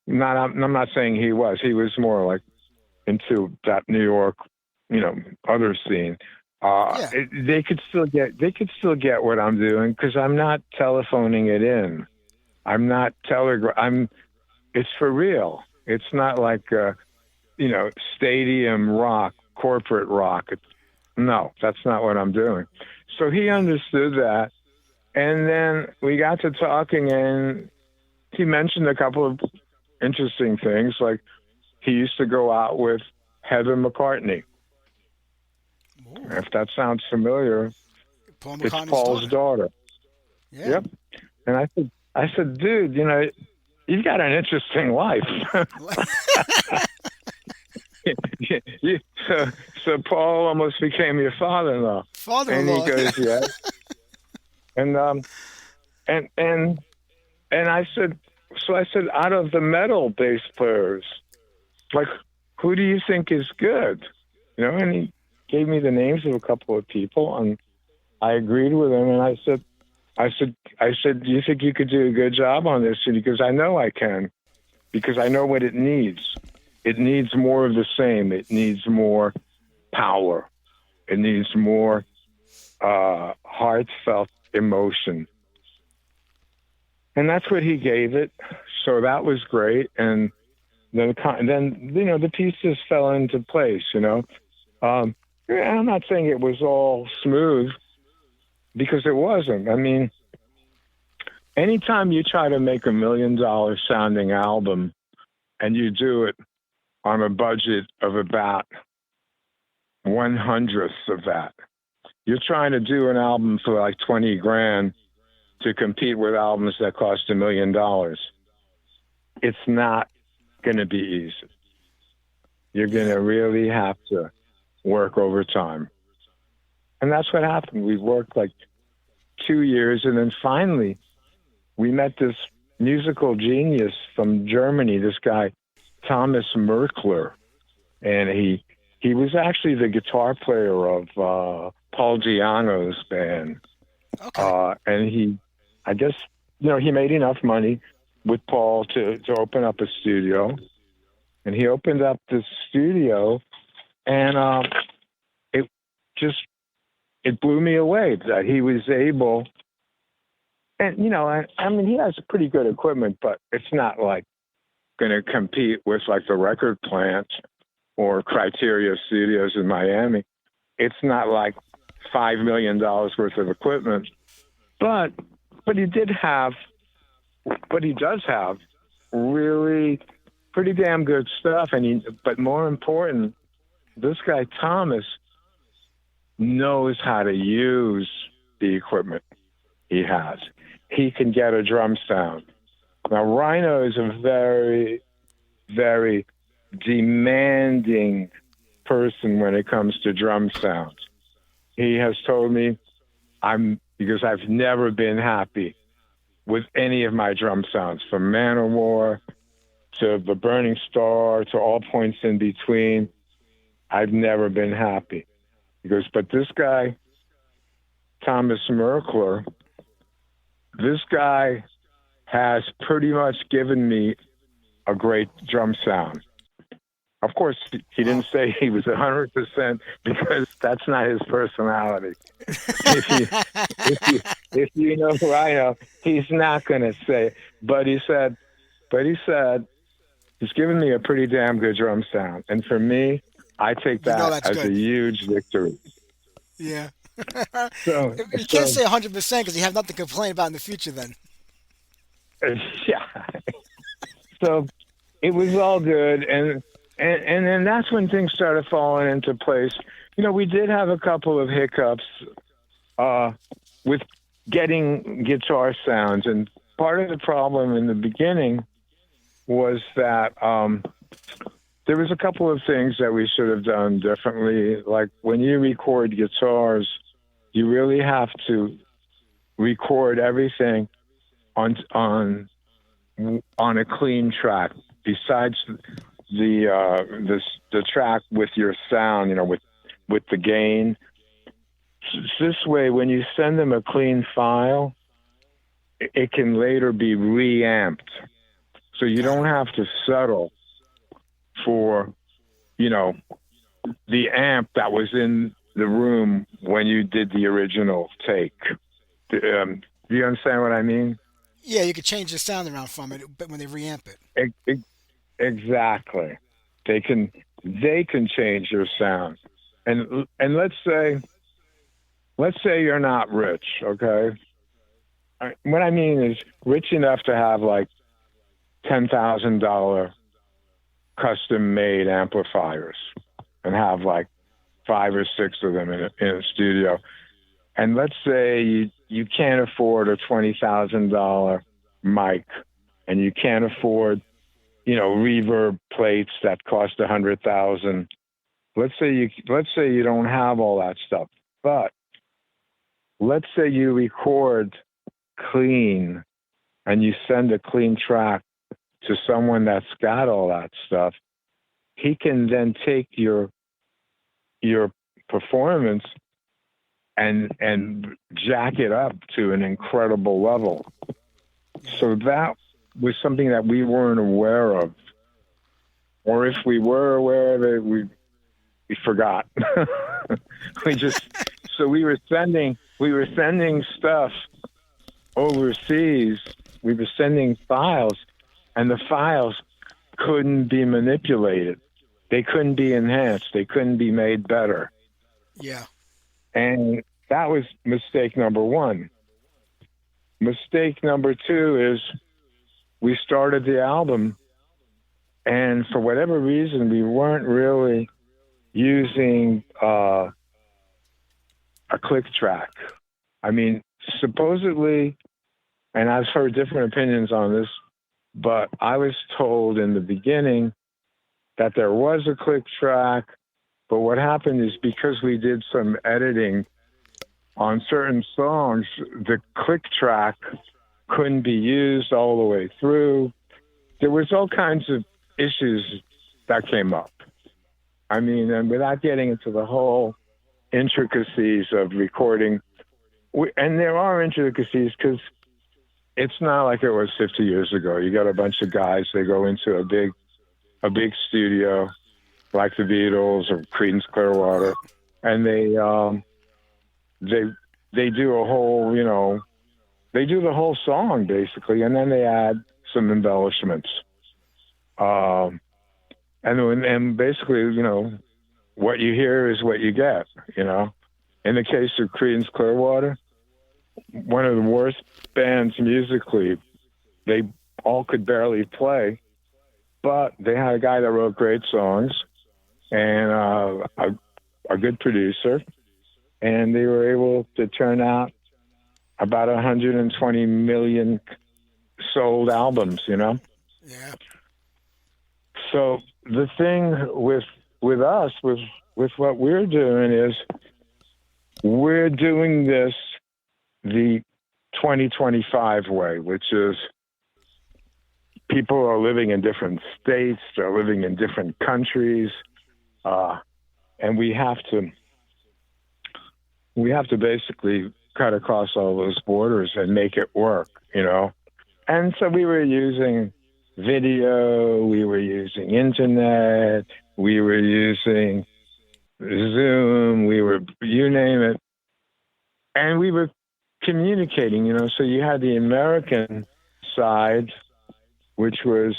I'm not saying he was. He was more like into that New York, other scene. Yeah. They could still get what I'm doing because I'm not telephoning it in. I'm not It's for real. It's not like stadium rock, corporate rock. No, that's not what I'm doing. So he understood that, and then we got to talking, and he mentioned a couple of interesting things, like he used to go out with Heather McCartney. Ooh, If that sounds familiar, Paul it's McCartney's Paul's daughter. daughter. Yeah. Yep. And I said, dude, you've got an interesting life. You- so, so Paul almost became your father-in-law. And he Father-in-law. goes, yeah. And and I said, out of the metal bass players, like, who do you think is good? And he gave me the names of a couple of people, and I agreed with him. And I said, do you think you could do a good job on this? And he goes, I know I can, because I know what it needs. It needs more of the same. It needs more power. It needs more heartfelt emotion. And that's what he gave it. So that was great. And then the pieces fell into place, Um, I'm not saying it was all smooth because it wasn't. I mean, anytime you try to make $1 million sounding album and you do it on a budget of about 1/100th of that, you're trying to do an album for like 20 grand to compete with albums that cost $1 million. It's not going to be easy. You're going to really have to work overtime. And that's what happened. We worked like 2 years, and then finally we met this musical genius from Germany, this guy, Thomas Merkler. And he was actually the guitar player of Paul Giano's band. Okay. And I guess, he made enough money with Paul to open up a studio. And he opened up this studio, and it blew me away that he was able, and, I mean, he has pretty good equipment, but it's not like going to compete with like the Record Plant or Criteria Studios in Miami. It's not like $5 million worth of equipment, but he does have really pretty damn good stuff. But more important, this guy Thomas knows how to use the equipment he has. He can get a drum sound. Now, Rhino is a very, very demanding person when it comes to drum sounds. He has told me because I've never been happy with any of my drum sounds, from Manowar to the Burning Starr to all points in between. I've never been happy. He goes, but this guy, Thomas Merkler, this guy has pretty much given me a great drum sound. Of course, he didn't say he was 100% because that's not his personality. If you know who I know, he's not going to say it. But he said, he's given me a pretty damn good drum sound. And for me, I take that as good. a huge victory. Yeah. So You can't say 100% because you have nothing to complain about in the future then. Yeah. So it was all good. And then that's when things started falling into place. We did have a couple of hiccups with getting guitar sounds. And part of the problem in the beginning was that there was a couple of things that we should have done differently. Like when you record guitars, you really have to record everything on a clean track. Besides the track with your sound, with the gain. This way, when you send them a clean file, it can later be reamped. So you don't have to settle for, the amp that was in the room when you did the original take. Do you understand what I mean? Yeah, you could change the sound around from it, but when they reamp it. Exactly. They can change your sound. And let's say you're not rich, okay? What I mean is rich enough to have like $10,000 custom made amplifiers and have like 5 or 6 of them in a studio. And let's say you can't afford a $20,000 mic, and you can't afford reverb plates that cost $100,000. Let's say you don't have all that stuff, but let's say you record clean and you send a clean track to someone that's got all that stuff. He can then take your performance and jack it up to an incredible level. So that was something that we weren't aware of, or if we were aware of it, we forgot. we just so we were sending stuff overseas. We were sending files, and the files couldn't be manipulated. They couldn't be enhanced. They couldn't be made better. Yeah. And that was mistake number one. Mistake number two is we started the album, and for whatever reason, we weren't really using a click track. I mean, supposedly, and I've heard different opinions on this, but I was told in the beginning that there was a click track, but what happened is because we did some editing on certain songs, the click track couldn't be used all the way through. There was all kinds of issues that came up. I mean, and without getting into the whole intricacies of recording, and there are intricacies because it's not like it was 50 years ago. You got a bunch of guys, they go into a big studio like the Beatles or Creedence Clearwater, and they do a whole, they do the whole song basically, and then they add some embellishments. And basically, what you hear is what you get, In the case of Creedence Clearwater, one of the worst bands musically, they all could barely play, but they had a guy that wrote great songs and a good producer, and they were able to turn out about 120 million sold albums, Yeah. So the thing with us, with what we're doing is we're doing this the 2025 way, which is people are living in different states, they're living in different countries, and we have to basically cut across all those borders and make it work, And so we were using video, we were using internet, we were using Zoom, you name it. And we were communicating, so you had the American side, which was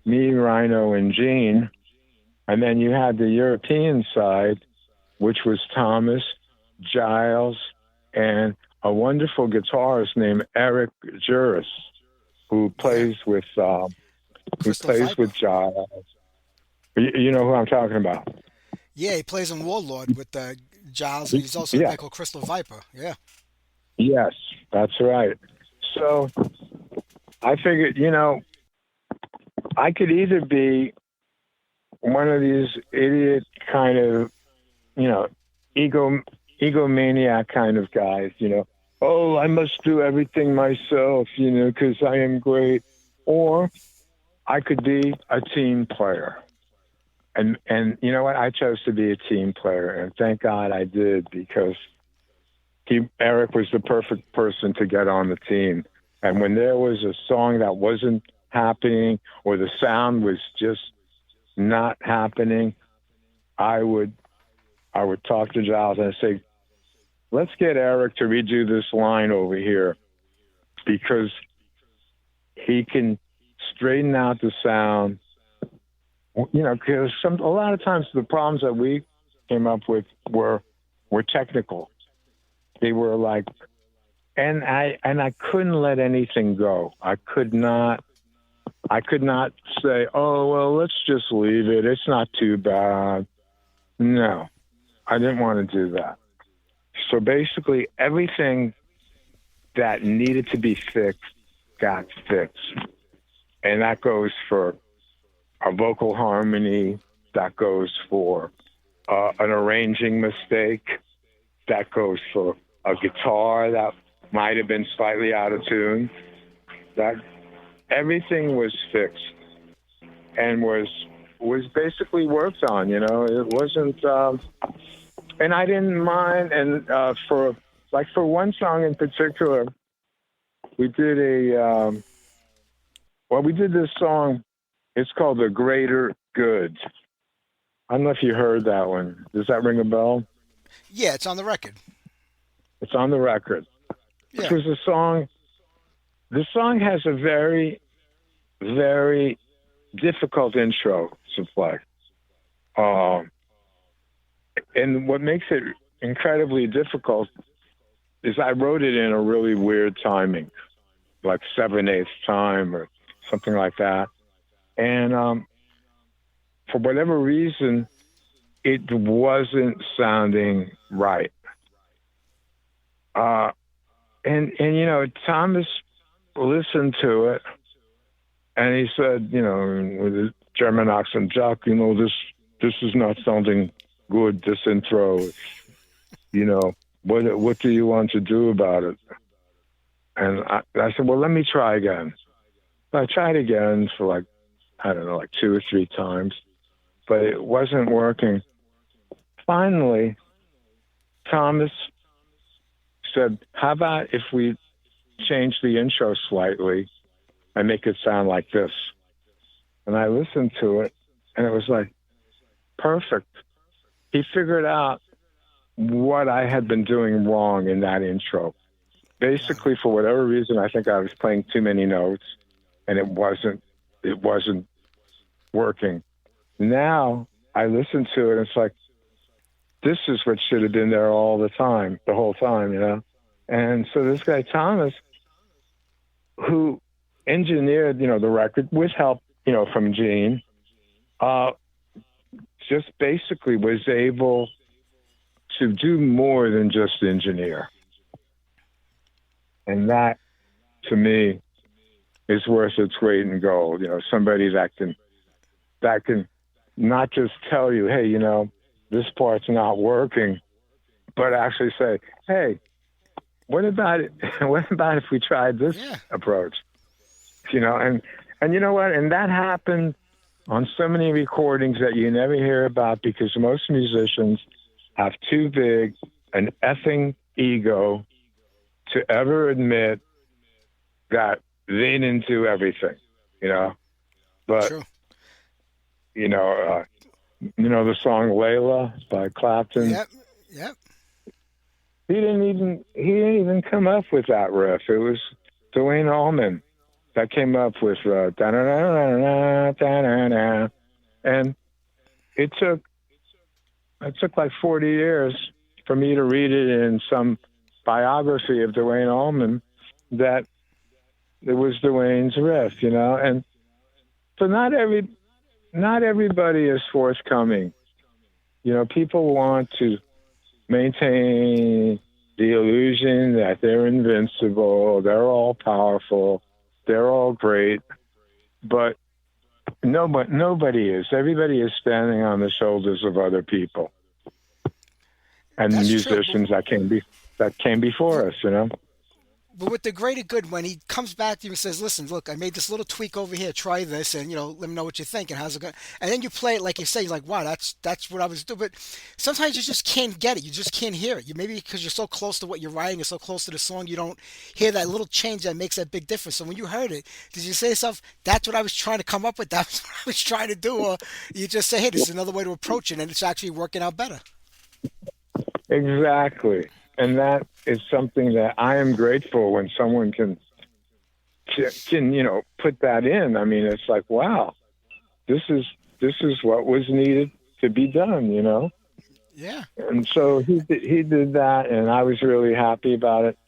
me, Rhino, and Gene. And then you had the European side, which was Thomas, Giles, and a wonderful guitarist named Eric Juris, who plays with Giles. You know who I'm talking about? Yeah, he plays in Warlord with Giles, and he's also a guy called Crystal Viper. Yeah. Yes, that's right. So I figured, I could either be one of these idiot kind of, egomaniac kind of guys, oh, I must do everything myself, because I am great. Or I could be a team player. And you know what? I chose to be a team player, and thank God I did, because Eric was the perfect person to get on the team. And when there was a song that wasn't happening or the sound was just not happening, I would talk to Giles and say, let's get Eric to redo this line over here, because he can straighten out the sound. Because a lot of times the problems that we came up with were technical. They were like, and I couldn't let anything go. I could not say, oh, well, let's just leave it. It's not too bad. No, I didn't want to do that. So basically everything that needed to be fixed got fixed. And that goes for a vocal harmony, that goes for an arranging mistake, that goes for a guitar that might have been slightly out of tune. That everything was fixed and was basically worked on. It wasn't, and I didn't mind. And for one song in particular, we did we did this song. It's called The Greater Good. I don't know if you heard that one. Does that ring a bell? Yeah, it's on the record. It's on the record. This Yeah. was a song. The song has a very, very difficult intro to play. Um, and what makes it incredibly difficult is I wrote it in a really weird timing, like 7/8 time or something like that. And for whatever reason, it wasn't sounding right. Uh, and Thomas listened to it, and he said, with his German accent, Jack, this is not sounding good. This intro, you know, what do you want to do about it? And I said, well, let me try again. I tried again for like, I don't know, like 2 or 3 times, but it wasn't working. Finally, Thomas said, how about if we change the intro slightly and make it sound like this? And I listened to it, and it was like, perfect. He figured out what I had been doing wrong in that intro. Basically, for whatever reason, I think I was playing too many notes, and it wasn't working. Now I listen to it, and it's like, this is what should have been there all the time, the whole time. And so this guy Thomas, who engineered, the record with help, from Gene, just basically was able to do more than just engineer. And that, to me, is worth its weight in gold. Somebody that can not just tell you, hey, this part's not working, but actually say, hey, what about it? What about if we tried this approach? And you know what? And that happened on so many recordings that you never hear about because most musicians have too big an effing ego to ever admit that they didn't do everything. But True. The song Layla by Clapton. Yep. Yep. He didn't even come up with that riff. It was Dwayne Allman that came up with da-na-na-na-na, da-na-na. And it took like 40 years for me to read it in some biography of Dwayne Allman that it was Dwayne's riff, and so not everybody is forthcoming. People want to maintain the illusion that they're invincible, they're all powerful, they're all great, but nobody is. Everybody is standing on the shoulders of other people and That's musicians true. that came before us. But with the greater good, when he comes back to you and says, "Listen, look, I made this little tweak over here. Try this, and let me know what you think and how's it going." And then you play it like you say, you're like, "Wow, that's what I was doing." But sometimes you just can't get it. You just can't hear it. You maybe because you're so close to what you're writing, you're so close to the song, you don't hear that little change that makes that big difference. So when you heard it, did you say to yourself, "That's what I was trying to come up with. That's what I was trying to do," or you just say, "Hey, this is another way to approach it, and it's actually working out better." Exactly. And that is something that I am grateful when someone can put that in. I mean, it's like, wow, this is what was needed to be done. Yeah. And so he did that, and I was really happy about it.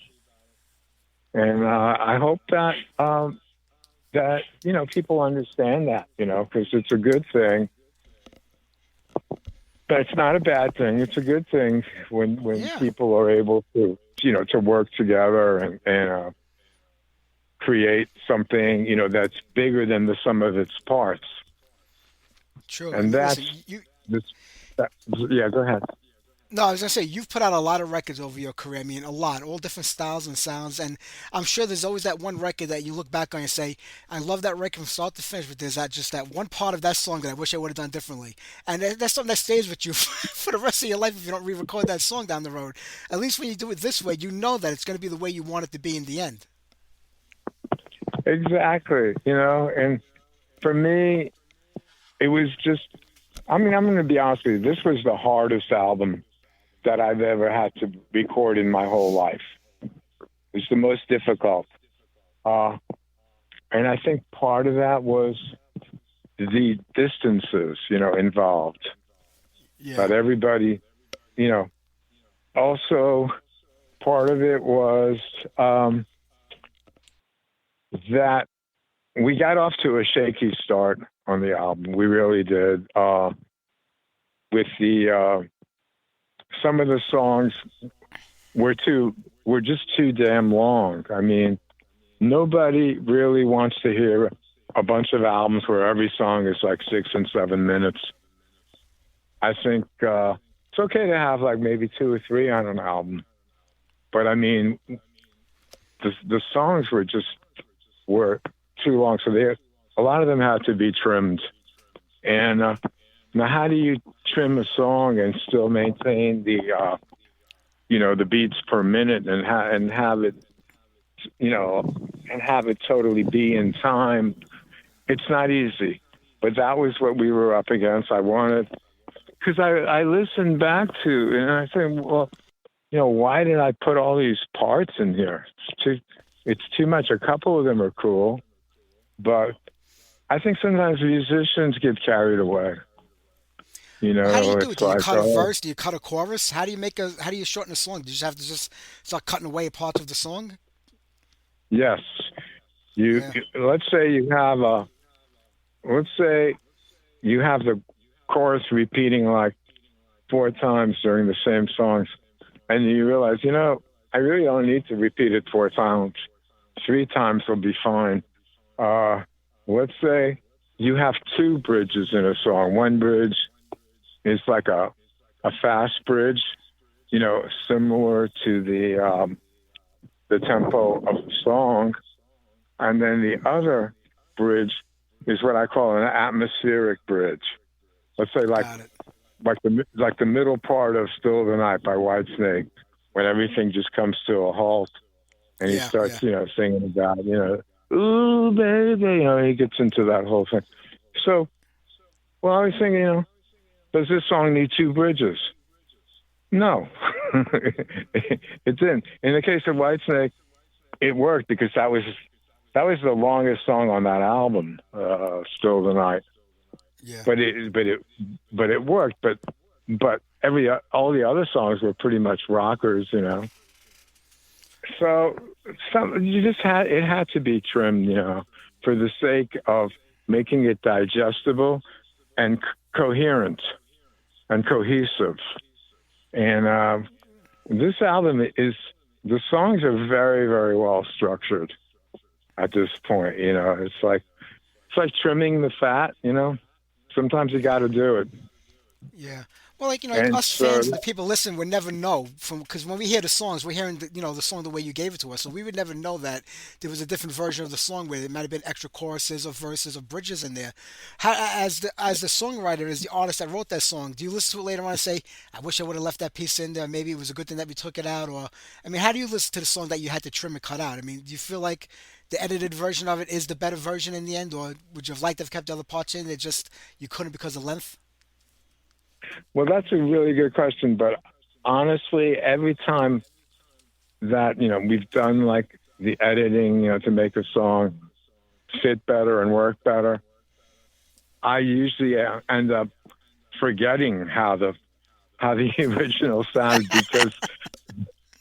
And I hope that people understand that, because it's a good thing. But it's not a bad thing. It's a good thing when Yeah. people are able to to work together and create something that's bigger than the sum of its parts. True. I And mean, listen, that's this. Yeah, go ahead. No, I was gonna say you've put out a lot of records over your career. I mean, a lot, all different styles and sounds. And I'm sure there's always that one record that you look back on and say, "I love that record from start to finish." But there's that one part of that song that I wish I would have done differently. And that's something that stays with you for the rest of your life if you don't re-record that song down the road. At least when you do it this way, you know that it's gonna be the way you want it to be in the end. Exactly. And for me, it was just I mean, I'm going to be honest with you. This was the hardest album that I've ever had to record in my whole life. It's the most difficult. Uh, and I think part of that was the distances, involved. Yeah. But everybody, you know, also part of it was that we got off to a shaky start on the album. We really did. With the some of the songs were just too damn long. I mean, nobody really wants to hear a bunch of albums where every song is like 6 and 7 minutes. I think it's okay to have like maybe 2 or 3 on an album, but I mean, the songs were too long, so a lot of them had to be trimmed. And now, how do you trim a song and still maintain the beats per minute and have it, and have it totally be in time? It's not easy, but that was what we were up against. I wanted, because I listened back to, and I said, well, why did I put all these parts in here? It's too much. A couple of them are cool, but I think sometimes musicians get carried away. How do you do It's it? Do you like, cut a verse? Do you cut a chorus? How do you shorten a song? Do you just have to just start cutting away parts of the song? yes, Yeah. let's say you have the chorus repeating like 4 times during the same songs, and you realize, I really don't need to repeat it 4 times. 3 times will be fine. Let's say you have 2 bridges in a song. One bridge is like a fast bridge, similar to the tempo of the song, and then the other bridge is what I call an atmospheric bridge. Let's say Got it. like the middle part of "Still of the Night" by Whitesnake, when everything just comes to a halt, and he Yeah, starts, yeah. singing about, ooh, baby, he gets into that whole thing. So, well, I was thinking, does this song need 2 bridges? No, it didn't. In the case of Whitesnake, it worked because that was the longest song on that album, "Still of the Night." Yeah. But it worked. But all the other songs were pretty much rockers, So it had to be trimmed, for the sake of making it digestible and coherent and cohesive. And this album the songs are very, very well structured at this point. It's like trimming the fat. Sometimes you got to do it. Yeah. Well, like And us so, fans and the people listening would never know because when we hear the songs, we're hearing the song the way you gave it to us, so we would never know that there was a different version of the song where there might have been extra choruses or verses or bridges in there. How, as the songwriter, as the artist that wrote that song, do you listen to it later on and say, "I wish I would have left that piece in there. Maybe it was a good thing that we took it out," or I mean, how do you listen to the song that you had to trim and cut out? I mean, do you feel like the edited version of it is the better version in the end, or would you have liked to have kept the other parts in? It just you couldn't because of length. well, that's a really good question. But honestly, every time that, we've done like the editing, to make a song fit better and work better, I usually end up forgetting how the original sounded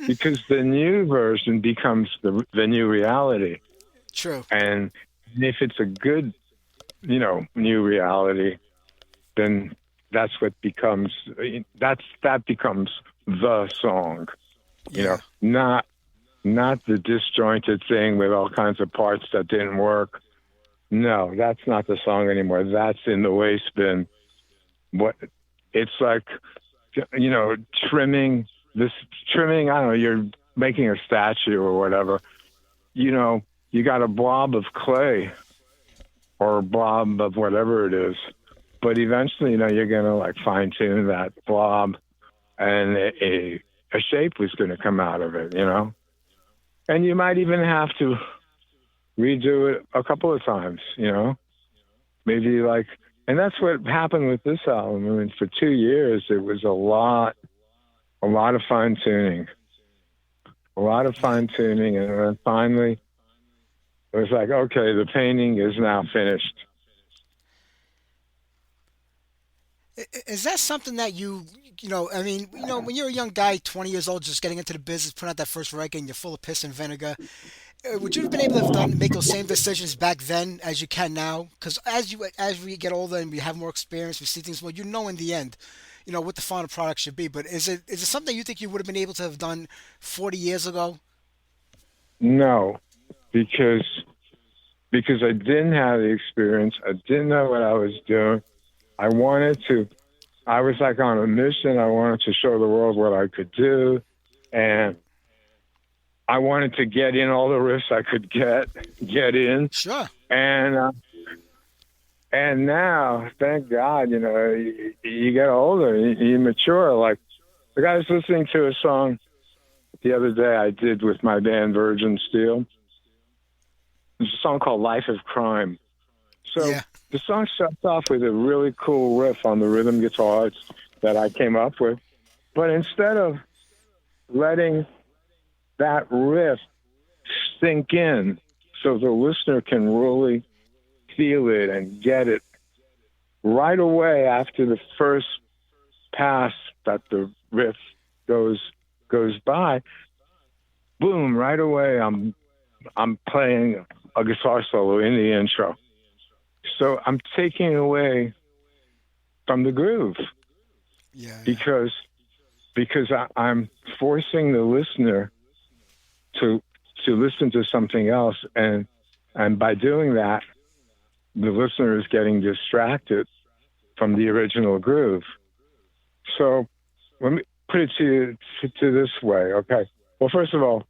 because the new version becomes the new reality. True. And if it's a good, new reality, then that's what becomes that becomes the song. Yeah. Not the disjointed thing with all kinds of parts that didn't work. No, that's not the song anymore. That's in the waste bin. What it's like, trimming. I don't know. You're making a statue or whatever. You got a blob of clay or a blob of whatever it is, but eventually, you're gonna like fine tune that blob, and a shape was gonna come out of it. And you might even have to redo it a couple of times. Maybe like And that's what happened with this album. I mean, for 2 years, it was a lot of fine tuning, Yeah. and then finally, it was like, okay, the painting is now finished. Is that something that I mean, when you're a young guy, 20 years old, just getting into the business, putting out that first record, and you're full of piss and vinegar, would you have been able to have done make those same decisions back then as you can now? Because as we get older and we have more experience, we see things more. In the end, what the final product should be. But is it something you think you would have been able to have done 40 years ago? No, because I didn't have the experience. I didn't know what I was doing. I wanted to. I was like on a mission. I wanted to show the world what I could do, and I wanted to get in all the riffs I could get in, Sure. and now, thank God, you get older, you mature. Like the guy was listening to a song the other day I did with my band Virgin Steel. It's a song called "Life of Crime." So Yeah. the song starts off with a really cool riff on the rhythm guitar that I came up with, but instead of letting that riff sink in so the listener can really feel it and get it right away after the first pass that the riff goes by, boom, right away I'm playing a guitar solo in the intro. So I'm taking away from the groove Yeah. Yeah. because I'm forcing the listener to listen to something else, and by doing that, the listener is getting distracted from the original groove. So let me put it to this way, okay? Well, first of all,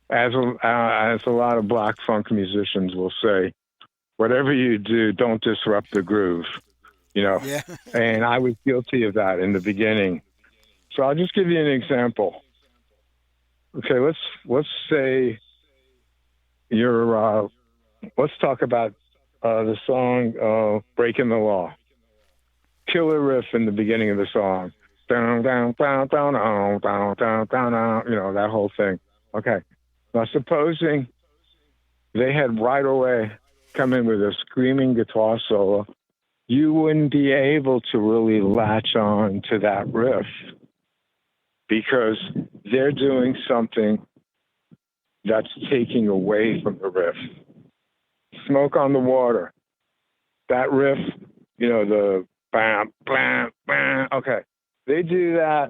as a lot of black funk musicians will say, whatever you do, don't disrupt the groove, you know. Yeah. And I was guilty of that in the beginning. So I'll just give you an example. Okay, let's say you're let's talk about the song "Breaking the Law." Killer riff in the beginning of the song. Down, down, down, down, down, down, down, down, down, that whole thing. Okay. Now, supposing they had right away come in with a screaming guitar solo, you wouldn't be able to really latch on to that riff because they're doing something that's taking away from the riff. Smoke on the Water. That riff, the bam, bam, bam. Okay. They do that,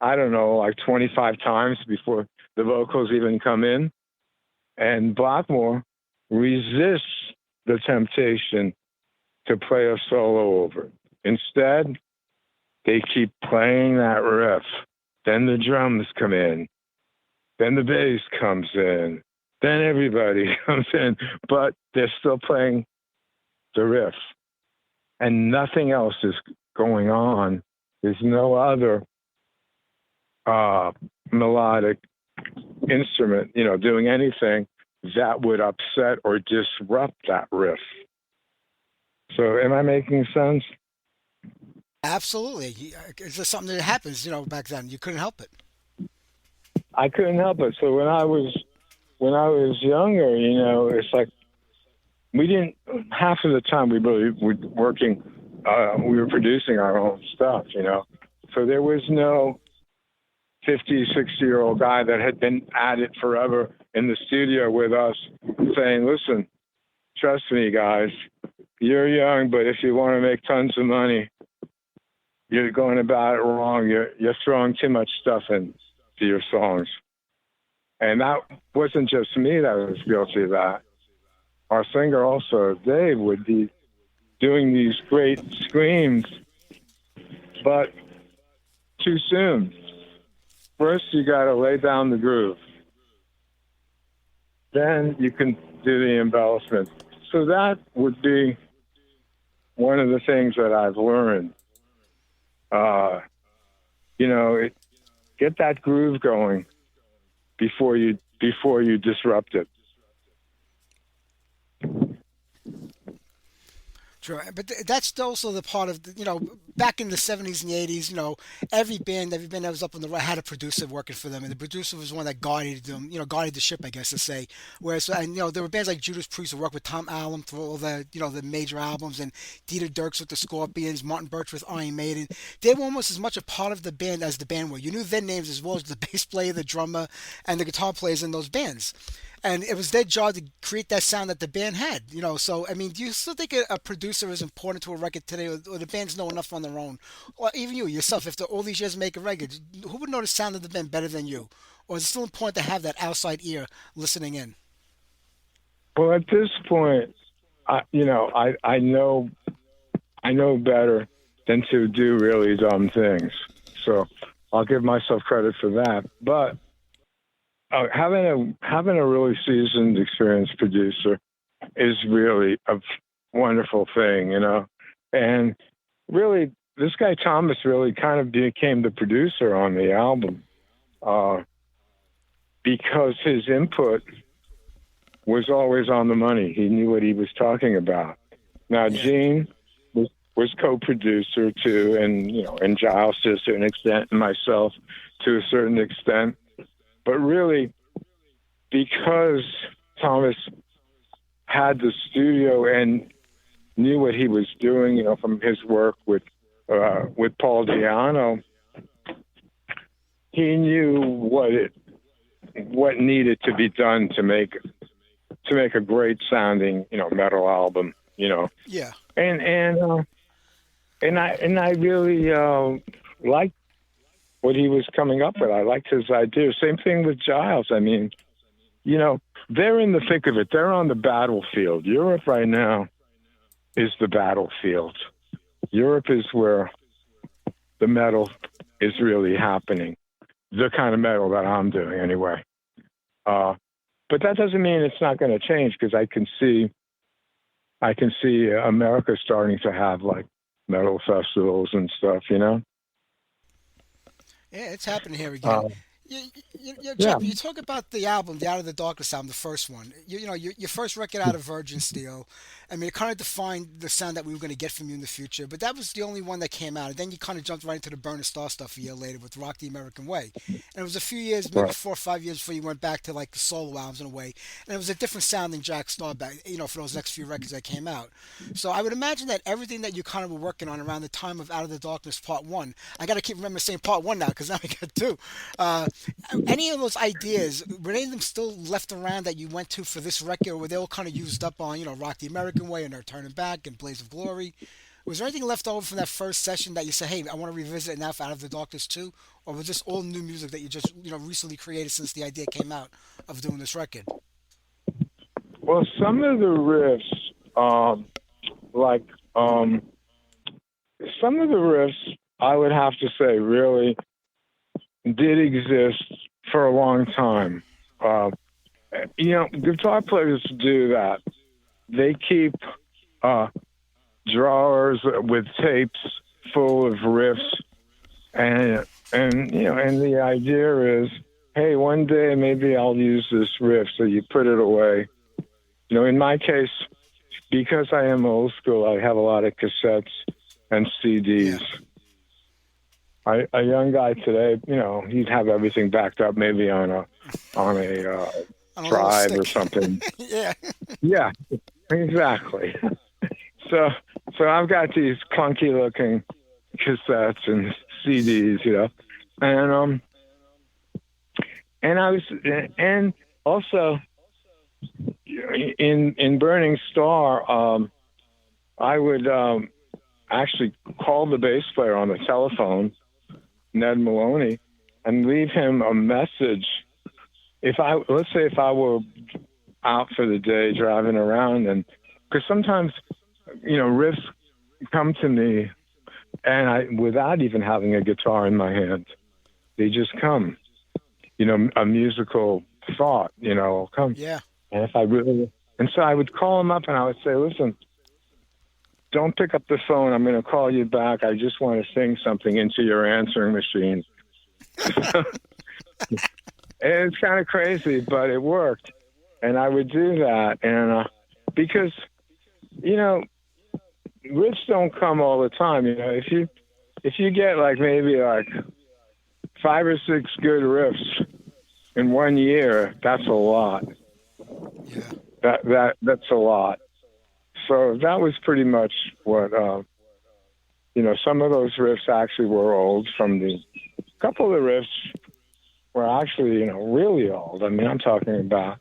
I don't know, like 25 times before the vocals even come in. And Blackmore resists the temptation to play a solo over it. Instead, they keep playing that riff. Then the drums come in. Then the bass comes in. Then everybody comes in. But they're still playing the riff. And nothing else is going on. There's no other melodic instrument, doing anything that would upset or disrupt that riff. So, am I making sense? Absolutely. It's just something that happens, back then. You couldn't help it. I couldn't help it. So when I was younger, it's like we didn't. Half of the time we really were working. We were producing our own stuff, So there was no 50, 60-year-old guy that had been at it forever in the studio with us saying, listen, trust me, guys, you're young, but if you want to make tons of money, you're going about it wrong. You're throwing too much stuff into your songs. And that wasn't just me that was guilty of that. Our singer also, Dave, would be doing these great screams, but too soon. First, you got to lay down the groove. Then you can do the embellishment. So that would be one of the things that I've learned. Get that groove going before you disrupt it. Sure, but that's also the part of back in the '70s and the '80s. Every band that was up on the right had a producer working for them, and the producer was one that guided them, guided the ship, I guess to say. Whereas, and there were bands like Judas Priest who worked with Tom Allen for all the major albums, and Dieter Dierks with the Scorpions, Martin Birch with Iron Maiden. They were almost as much a part of the band as the band were. You knew their names as well as the bass player, the drummer, and the guitar players in those bands, and it was their job to create that sound that the band had. So I mean, do you still think a producer is important to a record today, or the bands know enough on their own, or even you yourself, after all these years making records, who would know the sound of the band better than you, or is it still important to have that outside ear listening in? Well, at this point, I know better than to do really dumb things. So I'll give myself credit for that. But having a really seasoned, experienced producer is really a wonderful thing, And really, this guy Thomas really kind of became the producer on the album because his input was always on the money. He knew what he was talking about. Now, Gene was co-producer too, and Giles to a certain extent, and myself to a certain extent. But really, because Thomas had the studio and knew what he was doing, from his work with Paul Di'Anno, he knew what needed to be done to make a great sounding, metal album, Yeah. And I really liked what he was coming up with. I liked his idea. Same thing with Giles. I mean, they're in the thick of it. They're on the battlefield. Europe right now is the battlefield. Europe is where the metal is really happening. The kind of metal that I'm doing anyway. But that doesn't mean it's not going to change, because I can see America starting to have like metal festivals and stuff, Yeah, it's happening here again. Jeff, you talk about the album, the Out of the Darkness album, the first one. Your first record out of Virgin Steel. I mean, it kind of defined the sound that we were going to get from you in the future. But that was the only one that came out. And then you kind of jumped right into the Burn a Star stuff a year later with Rock the American Way. And it was a few years, maybe 4 or 5 years before you went back to like the solo albums in a way. And it was a different sound than Jack Starr back, for those next few records that came out. So I would imagine that everything that you kind of were working on around the time of Out of the Darkness Part 1, I got to keep remembering saying Part 1 now, because now we got 2. Any of those ideas, were any of them still left around that you went to for this record, or were they all kind of used up on, Rock the American Way and They're Turning Back and Blaze of Glory? Was there anything left over from that first session that you said, hey, I want to revisit it now for Out of the Darkness too? Or was this all new music that you just, recently created since the idea came out of doing this record? Well, some of the riffs, some of the riffs, I would have to say, really did exist for a long time. Guitar players do that. They keep drawers with tapes full of riffs, and the idea is, hey, one day maybe I'll use this riff, so you put it away. In my case, because I am old school, I have a lot of cassettes and CDs. Yeah. A young guy today, he'd have everything backed up, maybe on a drive or something. Yeah, exactly. So I've got these clunky looking cassettes and CDs, and also in Burning Star, I would actually call the bass player on the telephone, Ned Maloney, and leave him a message. Let's say if I were out for the day driving around, and because sometimes riffs come to me and I, without even having a guitar in my hand, they just come, a musical thought, will come. Yeah. And so I would call him up and I would say, listen, don't pick up the phone. I'm going to call you back. I just want to sing something into your answering machine. It's kind of crazy, but it worked. And I would do that. And because, riffs don't come all the time. If you get like maybe like 5 or 6 good riffs in one year, that's a lot. Yeah. That's a lot. So that was pretty much what some of those riffs actually were old. From the couple of riffs were actually really old. I mean, I'm talking about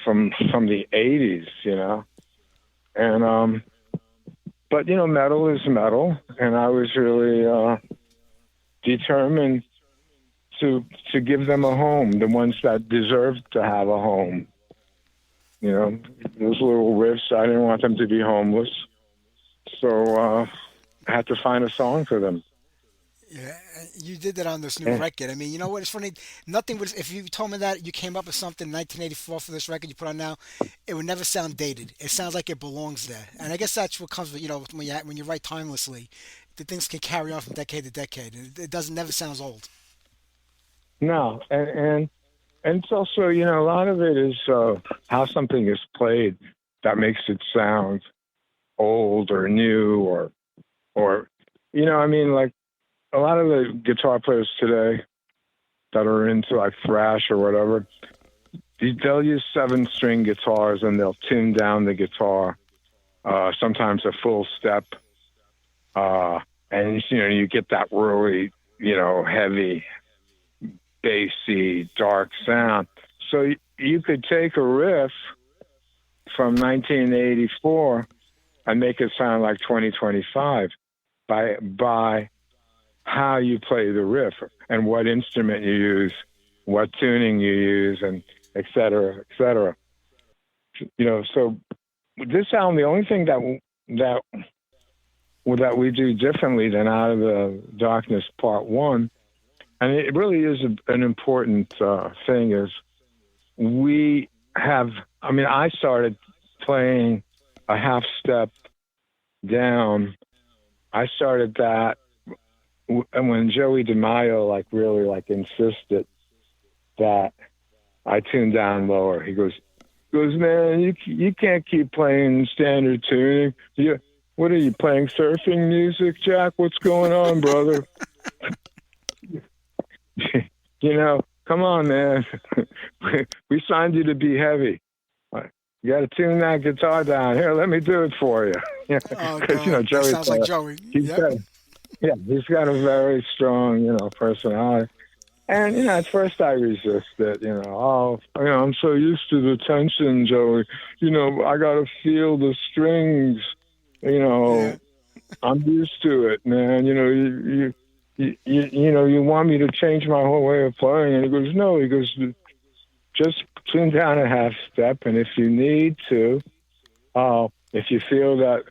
from the '80s, and but metal is metal, and I was really determined to give them a home, the ones that deserved to have a home. Those little riffs, I didn't want them to be homeless, so I had to find a song for them. Yeah, you did that on this new Yeah. record. I mean, you know what? It's funny. Nothing was. If you told me that you came up with something in 1984 for this record you put on now, it would never sound dated. It sounds like it belongs there. And I guess that's what comes with when you write timelessly, the things can carry on from decade to decade. It doesn't never sounds old. No, and it's also a lot of it is how something is played that makes it sound old or new or I mean, like a lot of the guitar players today that are into like thrash or whatever, they'll use 7-string guitars and they'll tune down the guitar, sometimes a full step, and you get that really heavy, bassy, dark sound. So you could take a riff from 1984 and make it sound like 2025 by how you play the riff and what instrument you use, what tuning you use, and et cetera, et cetera. So with this album, the only thing that we do differently than Out of the Darkness Part 1, and it really is an important thing, is I started playing a half step down. I started that when Joey DeMaio really insisted that I tune down lower. He goes, man, you can't keep playing standard tuning. What are you playing, surfing music, Jack? What's going on, brother? Come on, man. We signed you to be heavy. You got to tune that guitar down. Here, let me do it for you. Oh Because God, that Joey sounds like Joey. He's Yep. he's got a very strong, personality. And at first I resisted. I'm so used to the tension, Joey. I got to feel the strings. Yeah. I'm used to it, man. You want me to change my whole way of playing? And he goes, no. He goes, just tune down a half step, and if you need to, if you feel that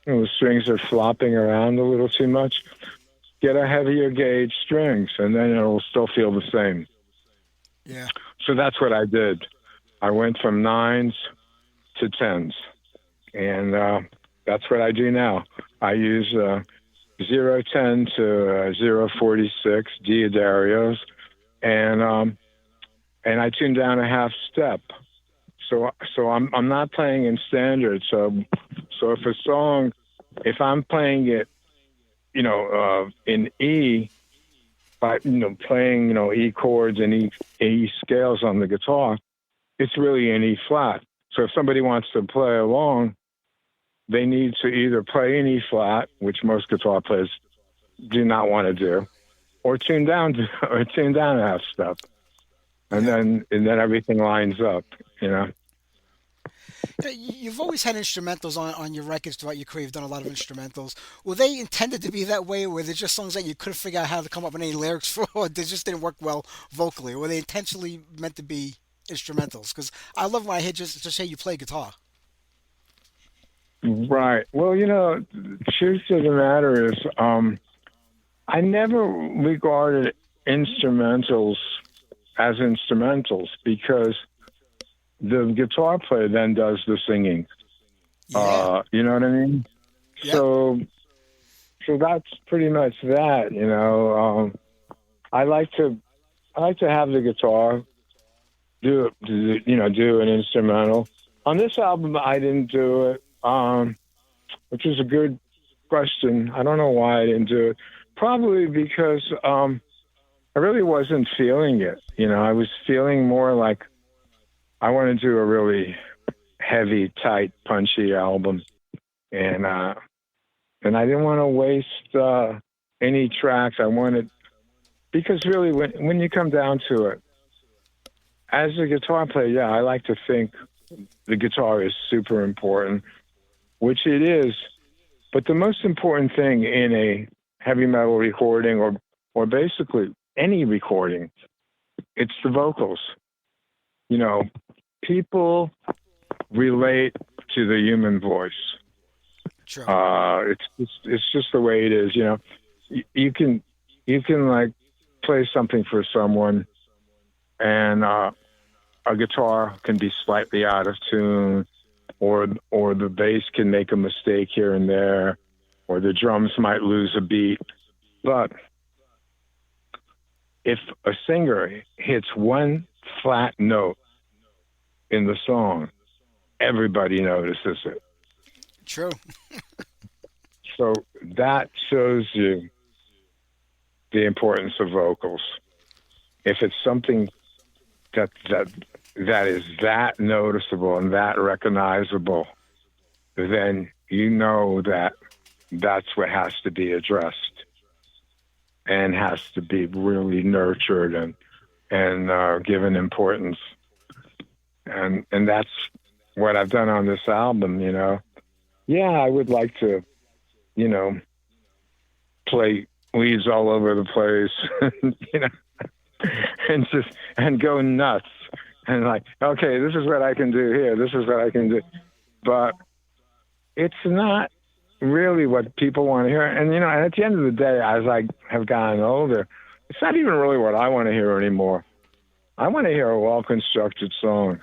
the strings are flopping around a little too much, get a heavier gauge strings, and then it'll still feel the same. Yeah. So that's what I did. I went from 9s to 10s, and that's what I do now. I use 010 to 046 Diodario's, and I tune down a half step. So I'm not playing in standard. So if I'm playing it, in E, by playing E chords and E scales on the guitar, it's really in E flat. So if somebody wants to play along, they need to either play in E flat, which most guitar players do not want to do, or tune down a half step, and then everything lines up. You've always had instrumentals on your records throughout your career. You've done a lot of instrumentals. Were they intended to be that way? Or were they just songs that you couldn't figure out how to come up with any lyrics for, or they just didn't work well vocally? Or were they intentionally meant to be instrumentals? Because I love when I hear just hear you play guitar. Right. Well, the truth of the matter is, I never regarded instrumentals as instrumentals because the guitar player then does the singing. Yeah. You know what I mean? Yep. So that's pretty much that. I like to have the guitar do an instrumental. On this album, I didn't do it. which is a good question. I don't know why I didn't do it. Probably because I really wasn't feeling it. I was feeling more like I want to do a really heavy, tight, punchy album, and I didn't want to waste any tracks. I wanted because really, when you come down to it, as a guitar player, yeah, I like to think the guitar is super important, which it is. But the most important thing in a heavy metal recording, or basically any recording, it's the vocals. People relate to the human voice. True. It's just the way it is. You can like play something for someone, and a guitar can be slightly out of tune, or the bass can make a mistake here and there, or the drums might lose a beat. But if a singer hits one flat note in the song, everybody notices it. True. So that shows you the importance of vocals. If it's something that is that noticeable and that recognizable, then you know that that's what has to be addressed and has to be really nurtured and given importance. And that's what I've done on this album. Yeah, I would like to, play leads all over the place, and go nuts and like, okay, this is what I can do here. This is what I can do. But it's not really what people want to hear. And, at the end of the day, as I have gotten older, it's not even really what I want to hear anymore. I want to hear a well-constructed song,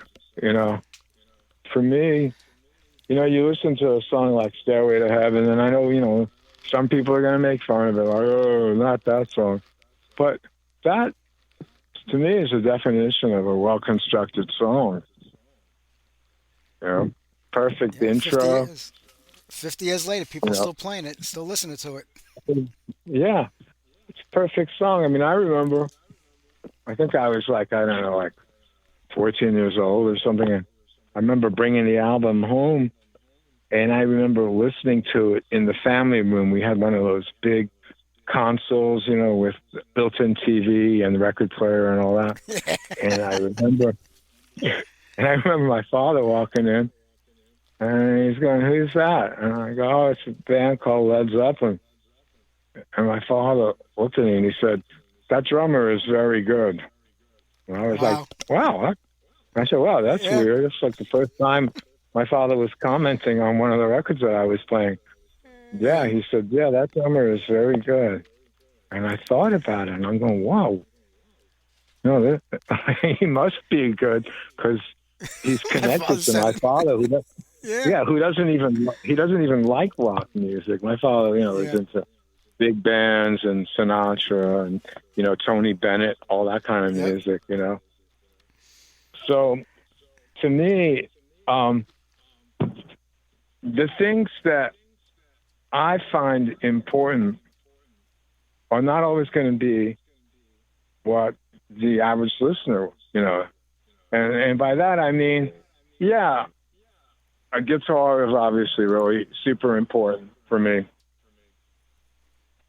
For me, you listen to a song like Stairway to Heaven, and I know, some people are going to make fun of it, like, oh, not that song. But that, to me, is a definition of a well-constructed song. Perfect intro. 50 years later, people are still playing it, still listening to it. Yeah, it's a perfect song. I mean, I remember, I think I was like, I don't know, like 14 years old or something. And I remember bringing the album home, and I remember listening to it in the family room. We had one of those big consoles, with built-in TV and record player and all that. And I remember my father walking in, and he's going, "Who's that?" And I go, "Oh, it's a band called Led Zeppelin." And my father looked at me and he said, "That drummer is very good." And I was like, "Wow." I said, "Wow, that's weird." It's like the first time my father was commenting on one of the records that I was playing. Yeah, he said, "Yeah, that drummer is very good." And I thought about it, and I'm going, "Wow, no, he must be good because he's connected to my father, who doesn't even like rock music. My father, was into big bands and Sinatra and Tony Bennett, all that kind of music, So, to me, the things that I find important are not always going to be what the average listener, and by that I mean, yeah, a guitar is obviously really super important for me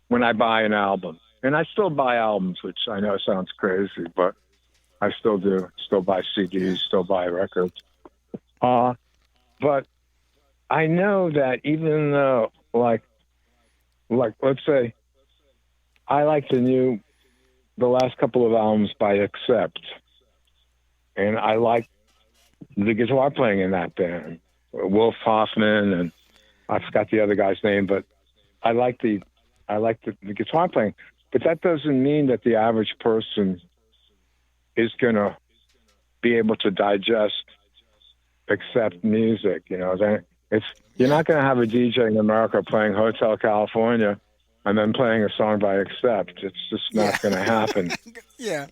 when I buy an album, and I still buy albums, which I know sounds crazy, but I still do. Still buy CDs, still buy records. But I know that even though, like, let's say, I like the last couple of albums by Accept, and I like the guitar playing in that band, Wolf Hoffman, and I forgot the other guy's name, but I like the guitar playing. But that doesn't mean that the average person is gonna be able to digest Accept music. Then you're not gonna have a DJ in America playing Hotel California and then playing a song by Accept. It's just not gonna happen. Yeah.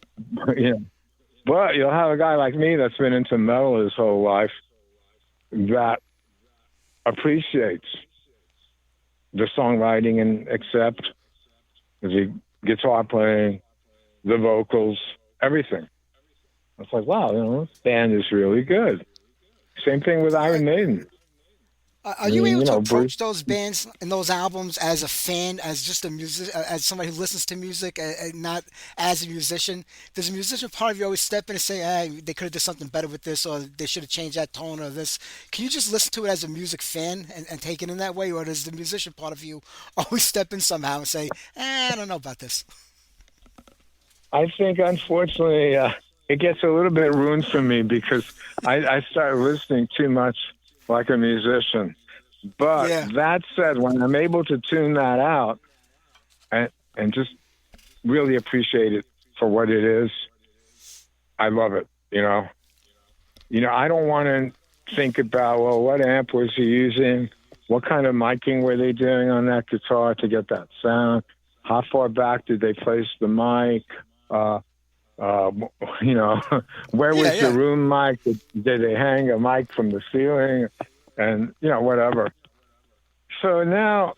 But you'll have a guy like me that's been into metal his whole life that appreciates the songwriting and accept, the guitar playing, the vocals, everything. It's like, wow, this band is really good. Same thing with Iron Maiden. Are I you mean, able to Bruce. approach those bands and those albums as a fan, as just a music, as somebody who listens to music, and not as a musician? Does a musician part of you always step in and say, "Hey, they could have done something better with this, or they should have changed that tone or this"? Can you just listen to it as a music fan and take it in that way, or does the musician part of you always step in somehow and say, "I don't know about this"? I think, unfortunately, it gets a little bit ruined for me because I start listening too much like a musician. But Yeah, that said, when I'm able to tune that out and just really appreciate it for what it is, I love it. I don't want to think about, well, what amp was he using? What kind of miking were they doing on that guitar to get that sound? How far back did they place the mic? Uh, uh, where yeah, was the yeah. room mic? Did they hang a mic from the ceiling? And, whatever. So now,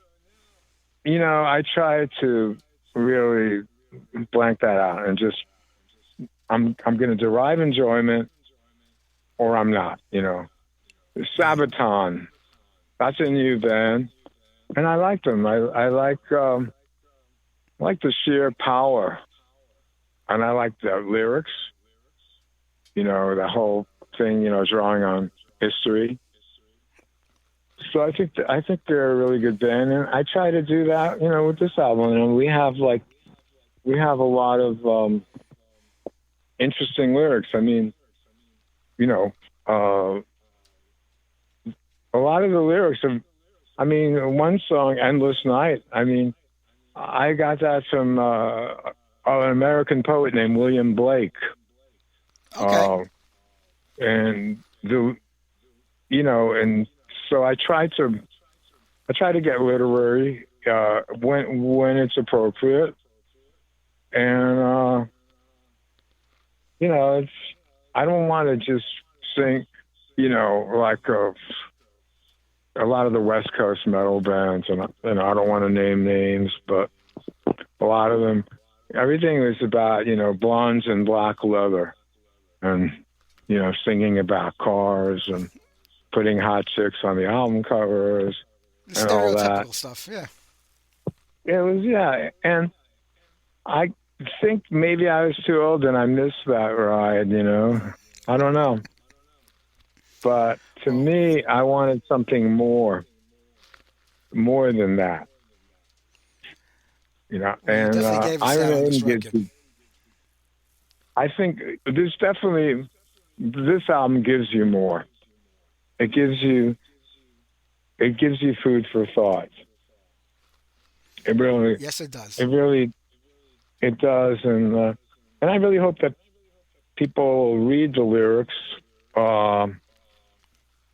I try to really blank that out and just, I'm going to derive enjoyment or I'm not, Sabaton, that's a new band. And I like them. I like the sheer power, and I like the lyrics. The whole thing. Drawing on history. So I think they're a really good band, and I try to do that. With this album, and we have a lot of interesting lyrics. I mean, a lot of the lyrics of. I mean, one song, "Endless Night." I mean, I got that from an American poet named William Blake, Okay. and and so I try to get literary when it's appropriate, and it's I don't want to just sing, like a lot of the West Coast metal bands, and I don't want to name names, but a lot of them, everything is about, blondes and black leather and, singing about cars and putting hot chicks on the album covers The and all that. stereotypical stuff. Yeah. It was, yeah. And I think maybe I was too old and I missed that ride, I don't know. But to me, I wanted something more than that. Well, you And definitely gave us Iron that on this Maiden gives record. you, I think this album gives you more. It gives you food for thought. It really, Yes, it does. it really, it does. And I really hope that people read the lyrics to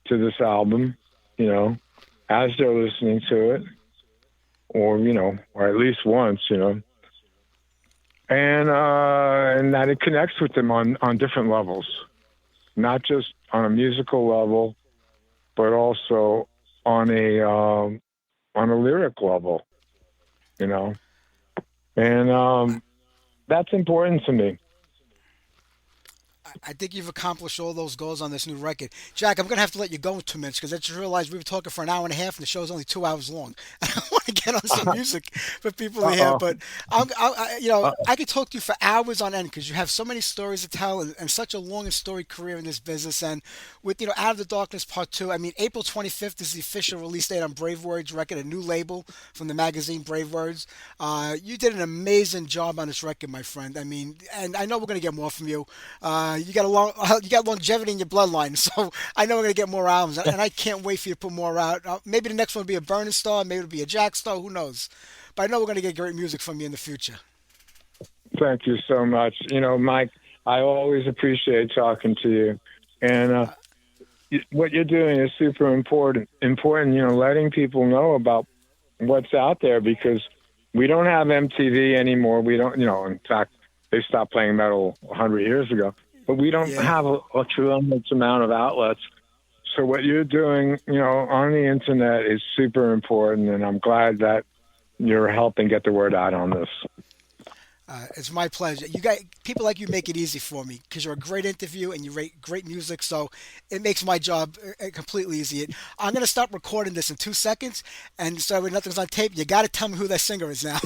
this album, as they're listening to it, or or at least once, and that it connects with them on different levels, not just on a musical level, but also on a lyric level, and that's important to me. I think you've accomplished all those goals on this new record. Jack, I'm going to have to let you go in 2 minutes because I just realized we were talking for an hour and a half and the show's only 2 hours long. I want to get on some music for people to hear, Uh-oh. but I could talk to you for hours on end because you have so many stories to tell and such a long and storied career in this business. And with, Out of the Darkness Part 2, I mean, April 25th is the official release date on Brave Words record, a new label from the magazine Brave Words. You did an amazing job on this record, my friend. I mean, and I know we're going to get more from you. You got longevity in your bloodline, so I know we're gonna get more albums, and I can't wait for you to put more out. Maybe the next one will be a Burning Star, maybe it'll be a Jack Star, who knows? But I know we're gonna get great music from you in the future. Thank you so much. Mike, I always appreciate talking to you, and what you're doing is super important. Letting people know about what's out there because we don't have MTV anymore. We don't, in fact, they stopped playing metal 100 years ago. But we don't Yeah, have a tremendous amount of outlets. So what you're doing, on the internet is super important, and I'm glad that you're helping get the word out on this. It's my pleasure. You guys, people like you make it easy for me because you're a great interview and you rate great music. So it makes my job completely easy. I'm gonna stop recording this in 2 seconds, and so when nothing's on tape, you got to tell me who that singer is now.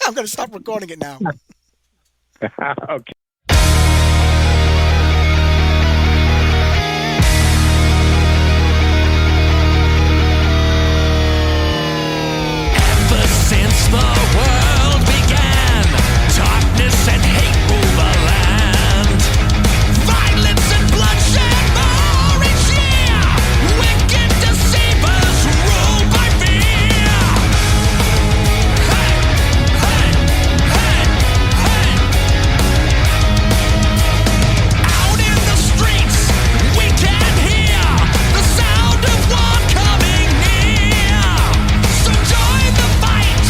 I'm gonna stop recording it now. Okay. Ever since the world began, darkness and hate rule the land. Violence and bloodshed more each year. Wicked deceivers ruled by fear. Hey, hey, hey, hey. Out in the streets, we can hear the sound of war coming near. So join the fight,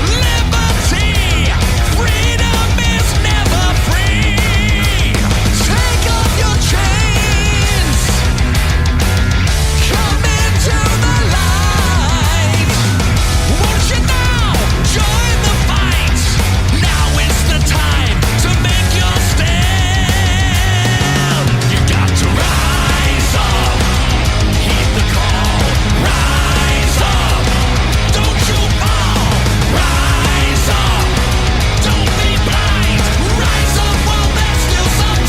liberty, freedom is never free. Take off your chains, come into the light. Won't you now join the fight? Now is the time to make your stand. You got to rise up, heed the call, rise up. Don't you fall, rise up. Don't be blind, rise up while there's still some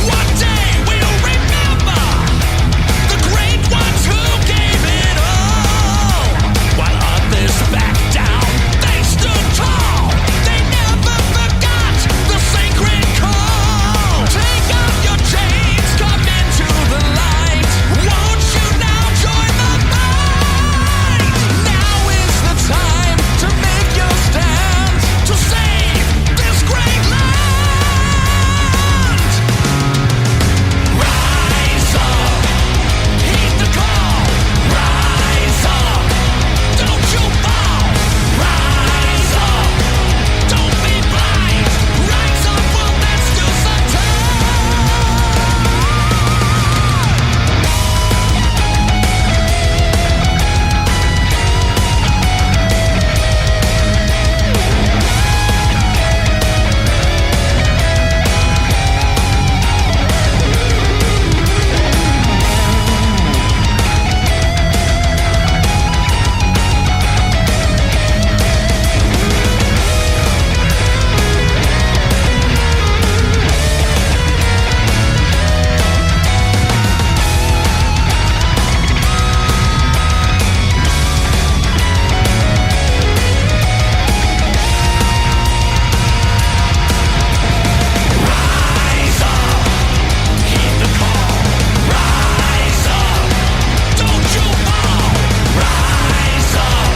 One day we'll remember the great ones who gave it all. While others backed down, they stood tall. They never forgot the sacred call. Take off your chains, come into the light. Won't you now join the fight? Now is the time to make your stand, to save this great land. Rise up, heed the call, rise up. Don't you fall, rise up. Don't be blind, rise up while there's still some Rise up, heed the call, rise up. Don't you fall, rise up.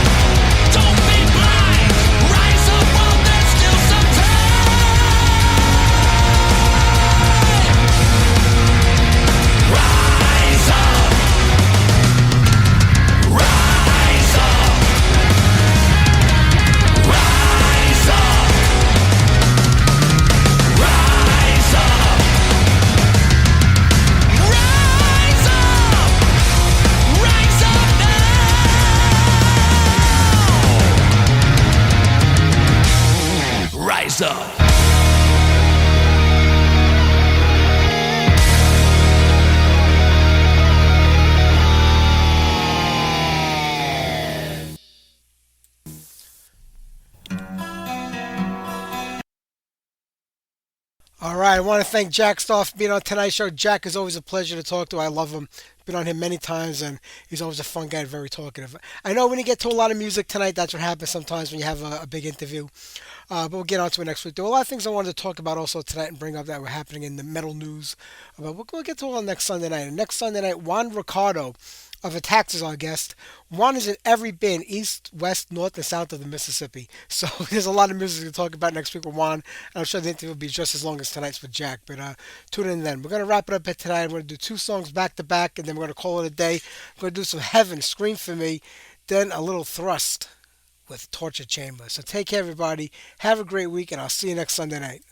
Don't be blind, rise up while there's still some time. Rise up, rise up, rise up, rise up, rise up, rise up now. Rise up. All right, I want to thank Jack Starr for being on tonight's show. Jack is always a pleasure to talk to. I love him. Been on him many times, and he's always a fun guy, very talkative. I know when you get to a lot of music tonight, that's what happens sometimes when you have a big interview. But we'll get on to it next week. There were a lot of things I wanted to talk about also tonight and bring up that were happening in the metal news. But we'll get to it on next Sunday night. And next Sunday night, Juan Ricardo of Attacks is our guest. Juan is in every band, east, west, north, and south of the Mississippi. So there's a lot of music to talk about next week with Juan. And I'm sure the interview will be just as long as tonight's with Jack. But tune in then. We're going to wrap it up here tonight. I'm going to do two songs back to back, and then we're going to call it a day. We're going to do some Heaven, Scream for Me, then a little Thrust with Torture Chamber. So take care, everybody. Have a great week, and I'll see you next Sunday night.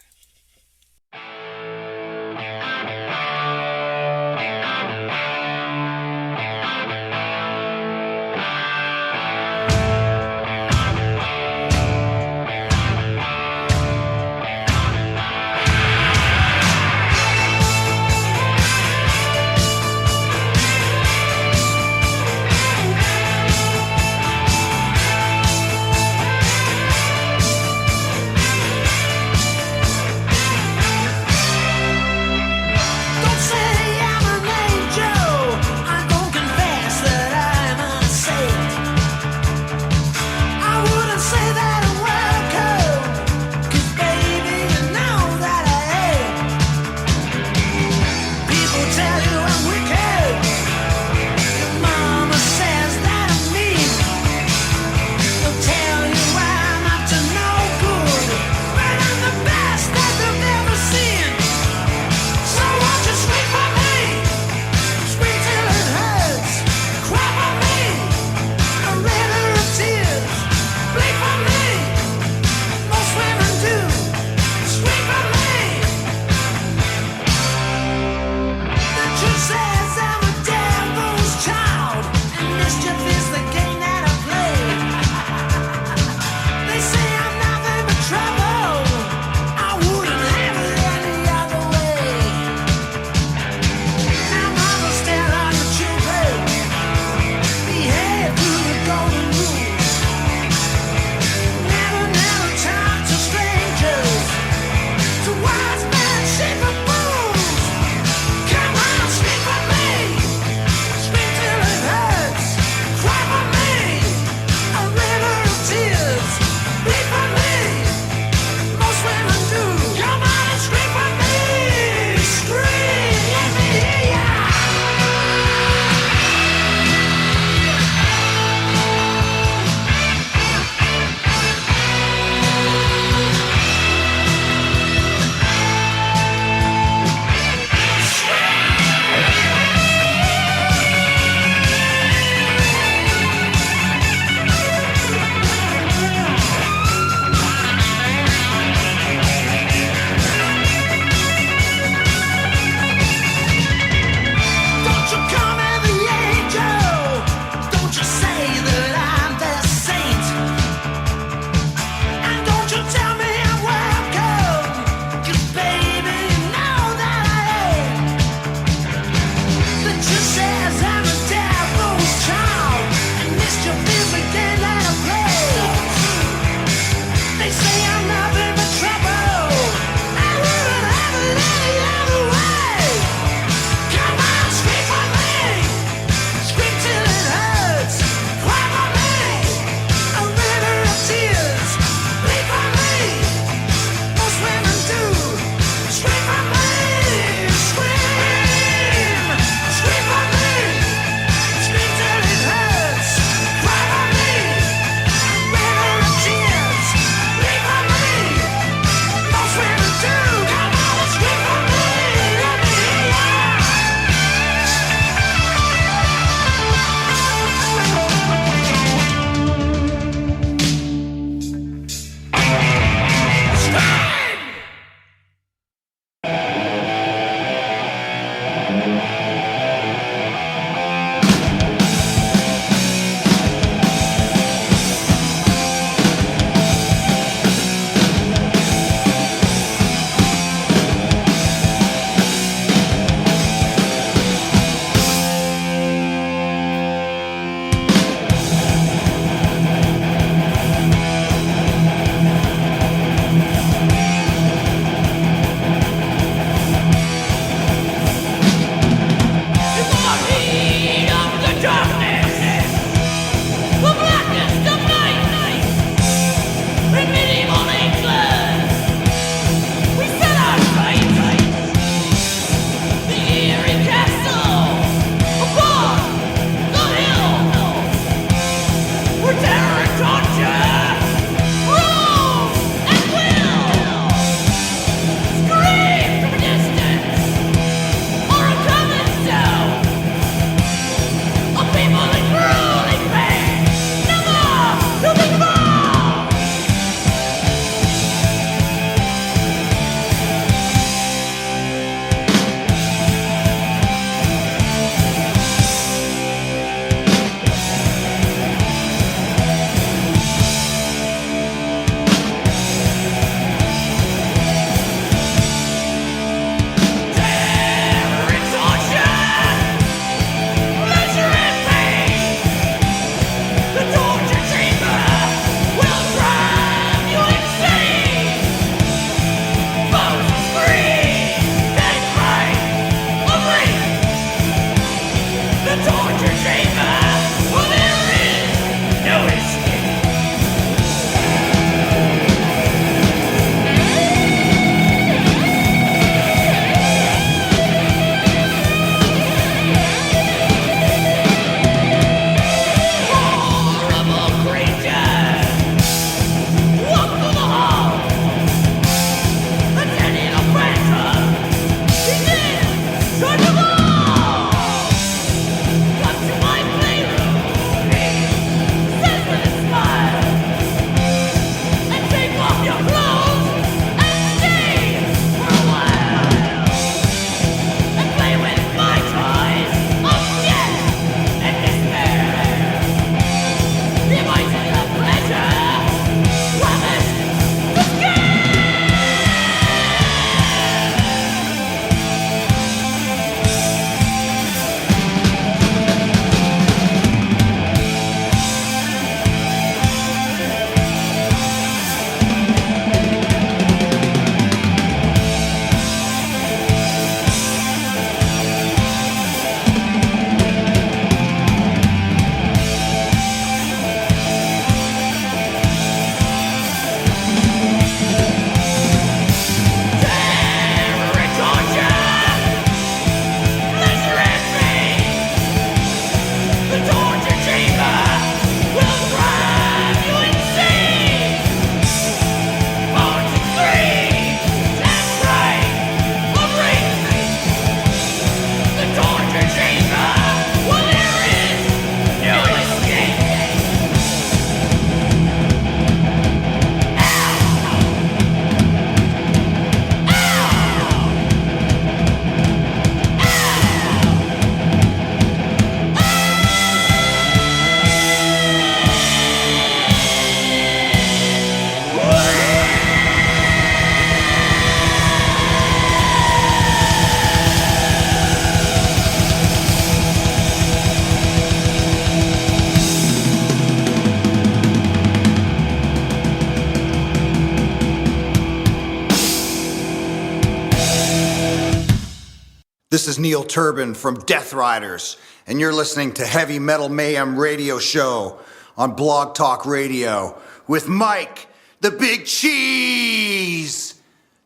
This is Neil Turbin from Death Riders, and you're listening to Heavy Metal Mayhem Radio Show on Blog Talk Radio with Mike, the Big Cheese.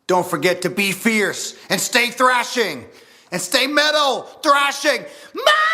Don't forget to be fierce and stay thrashing and stay metal thrashing. Mike!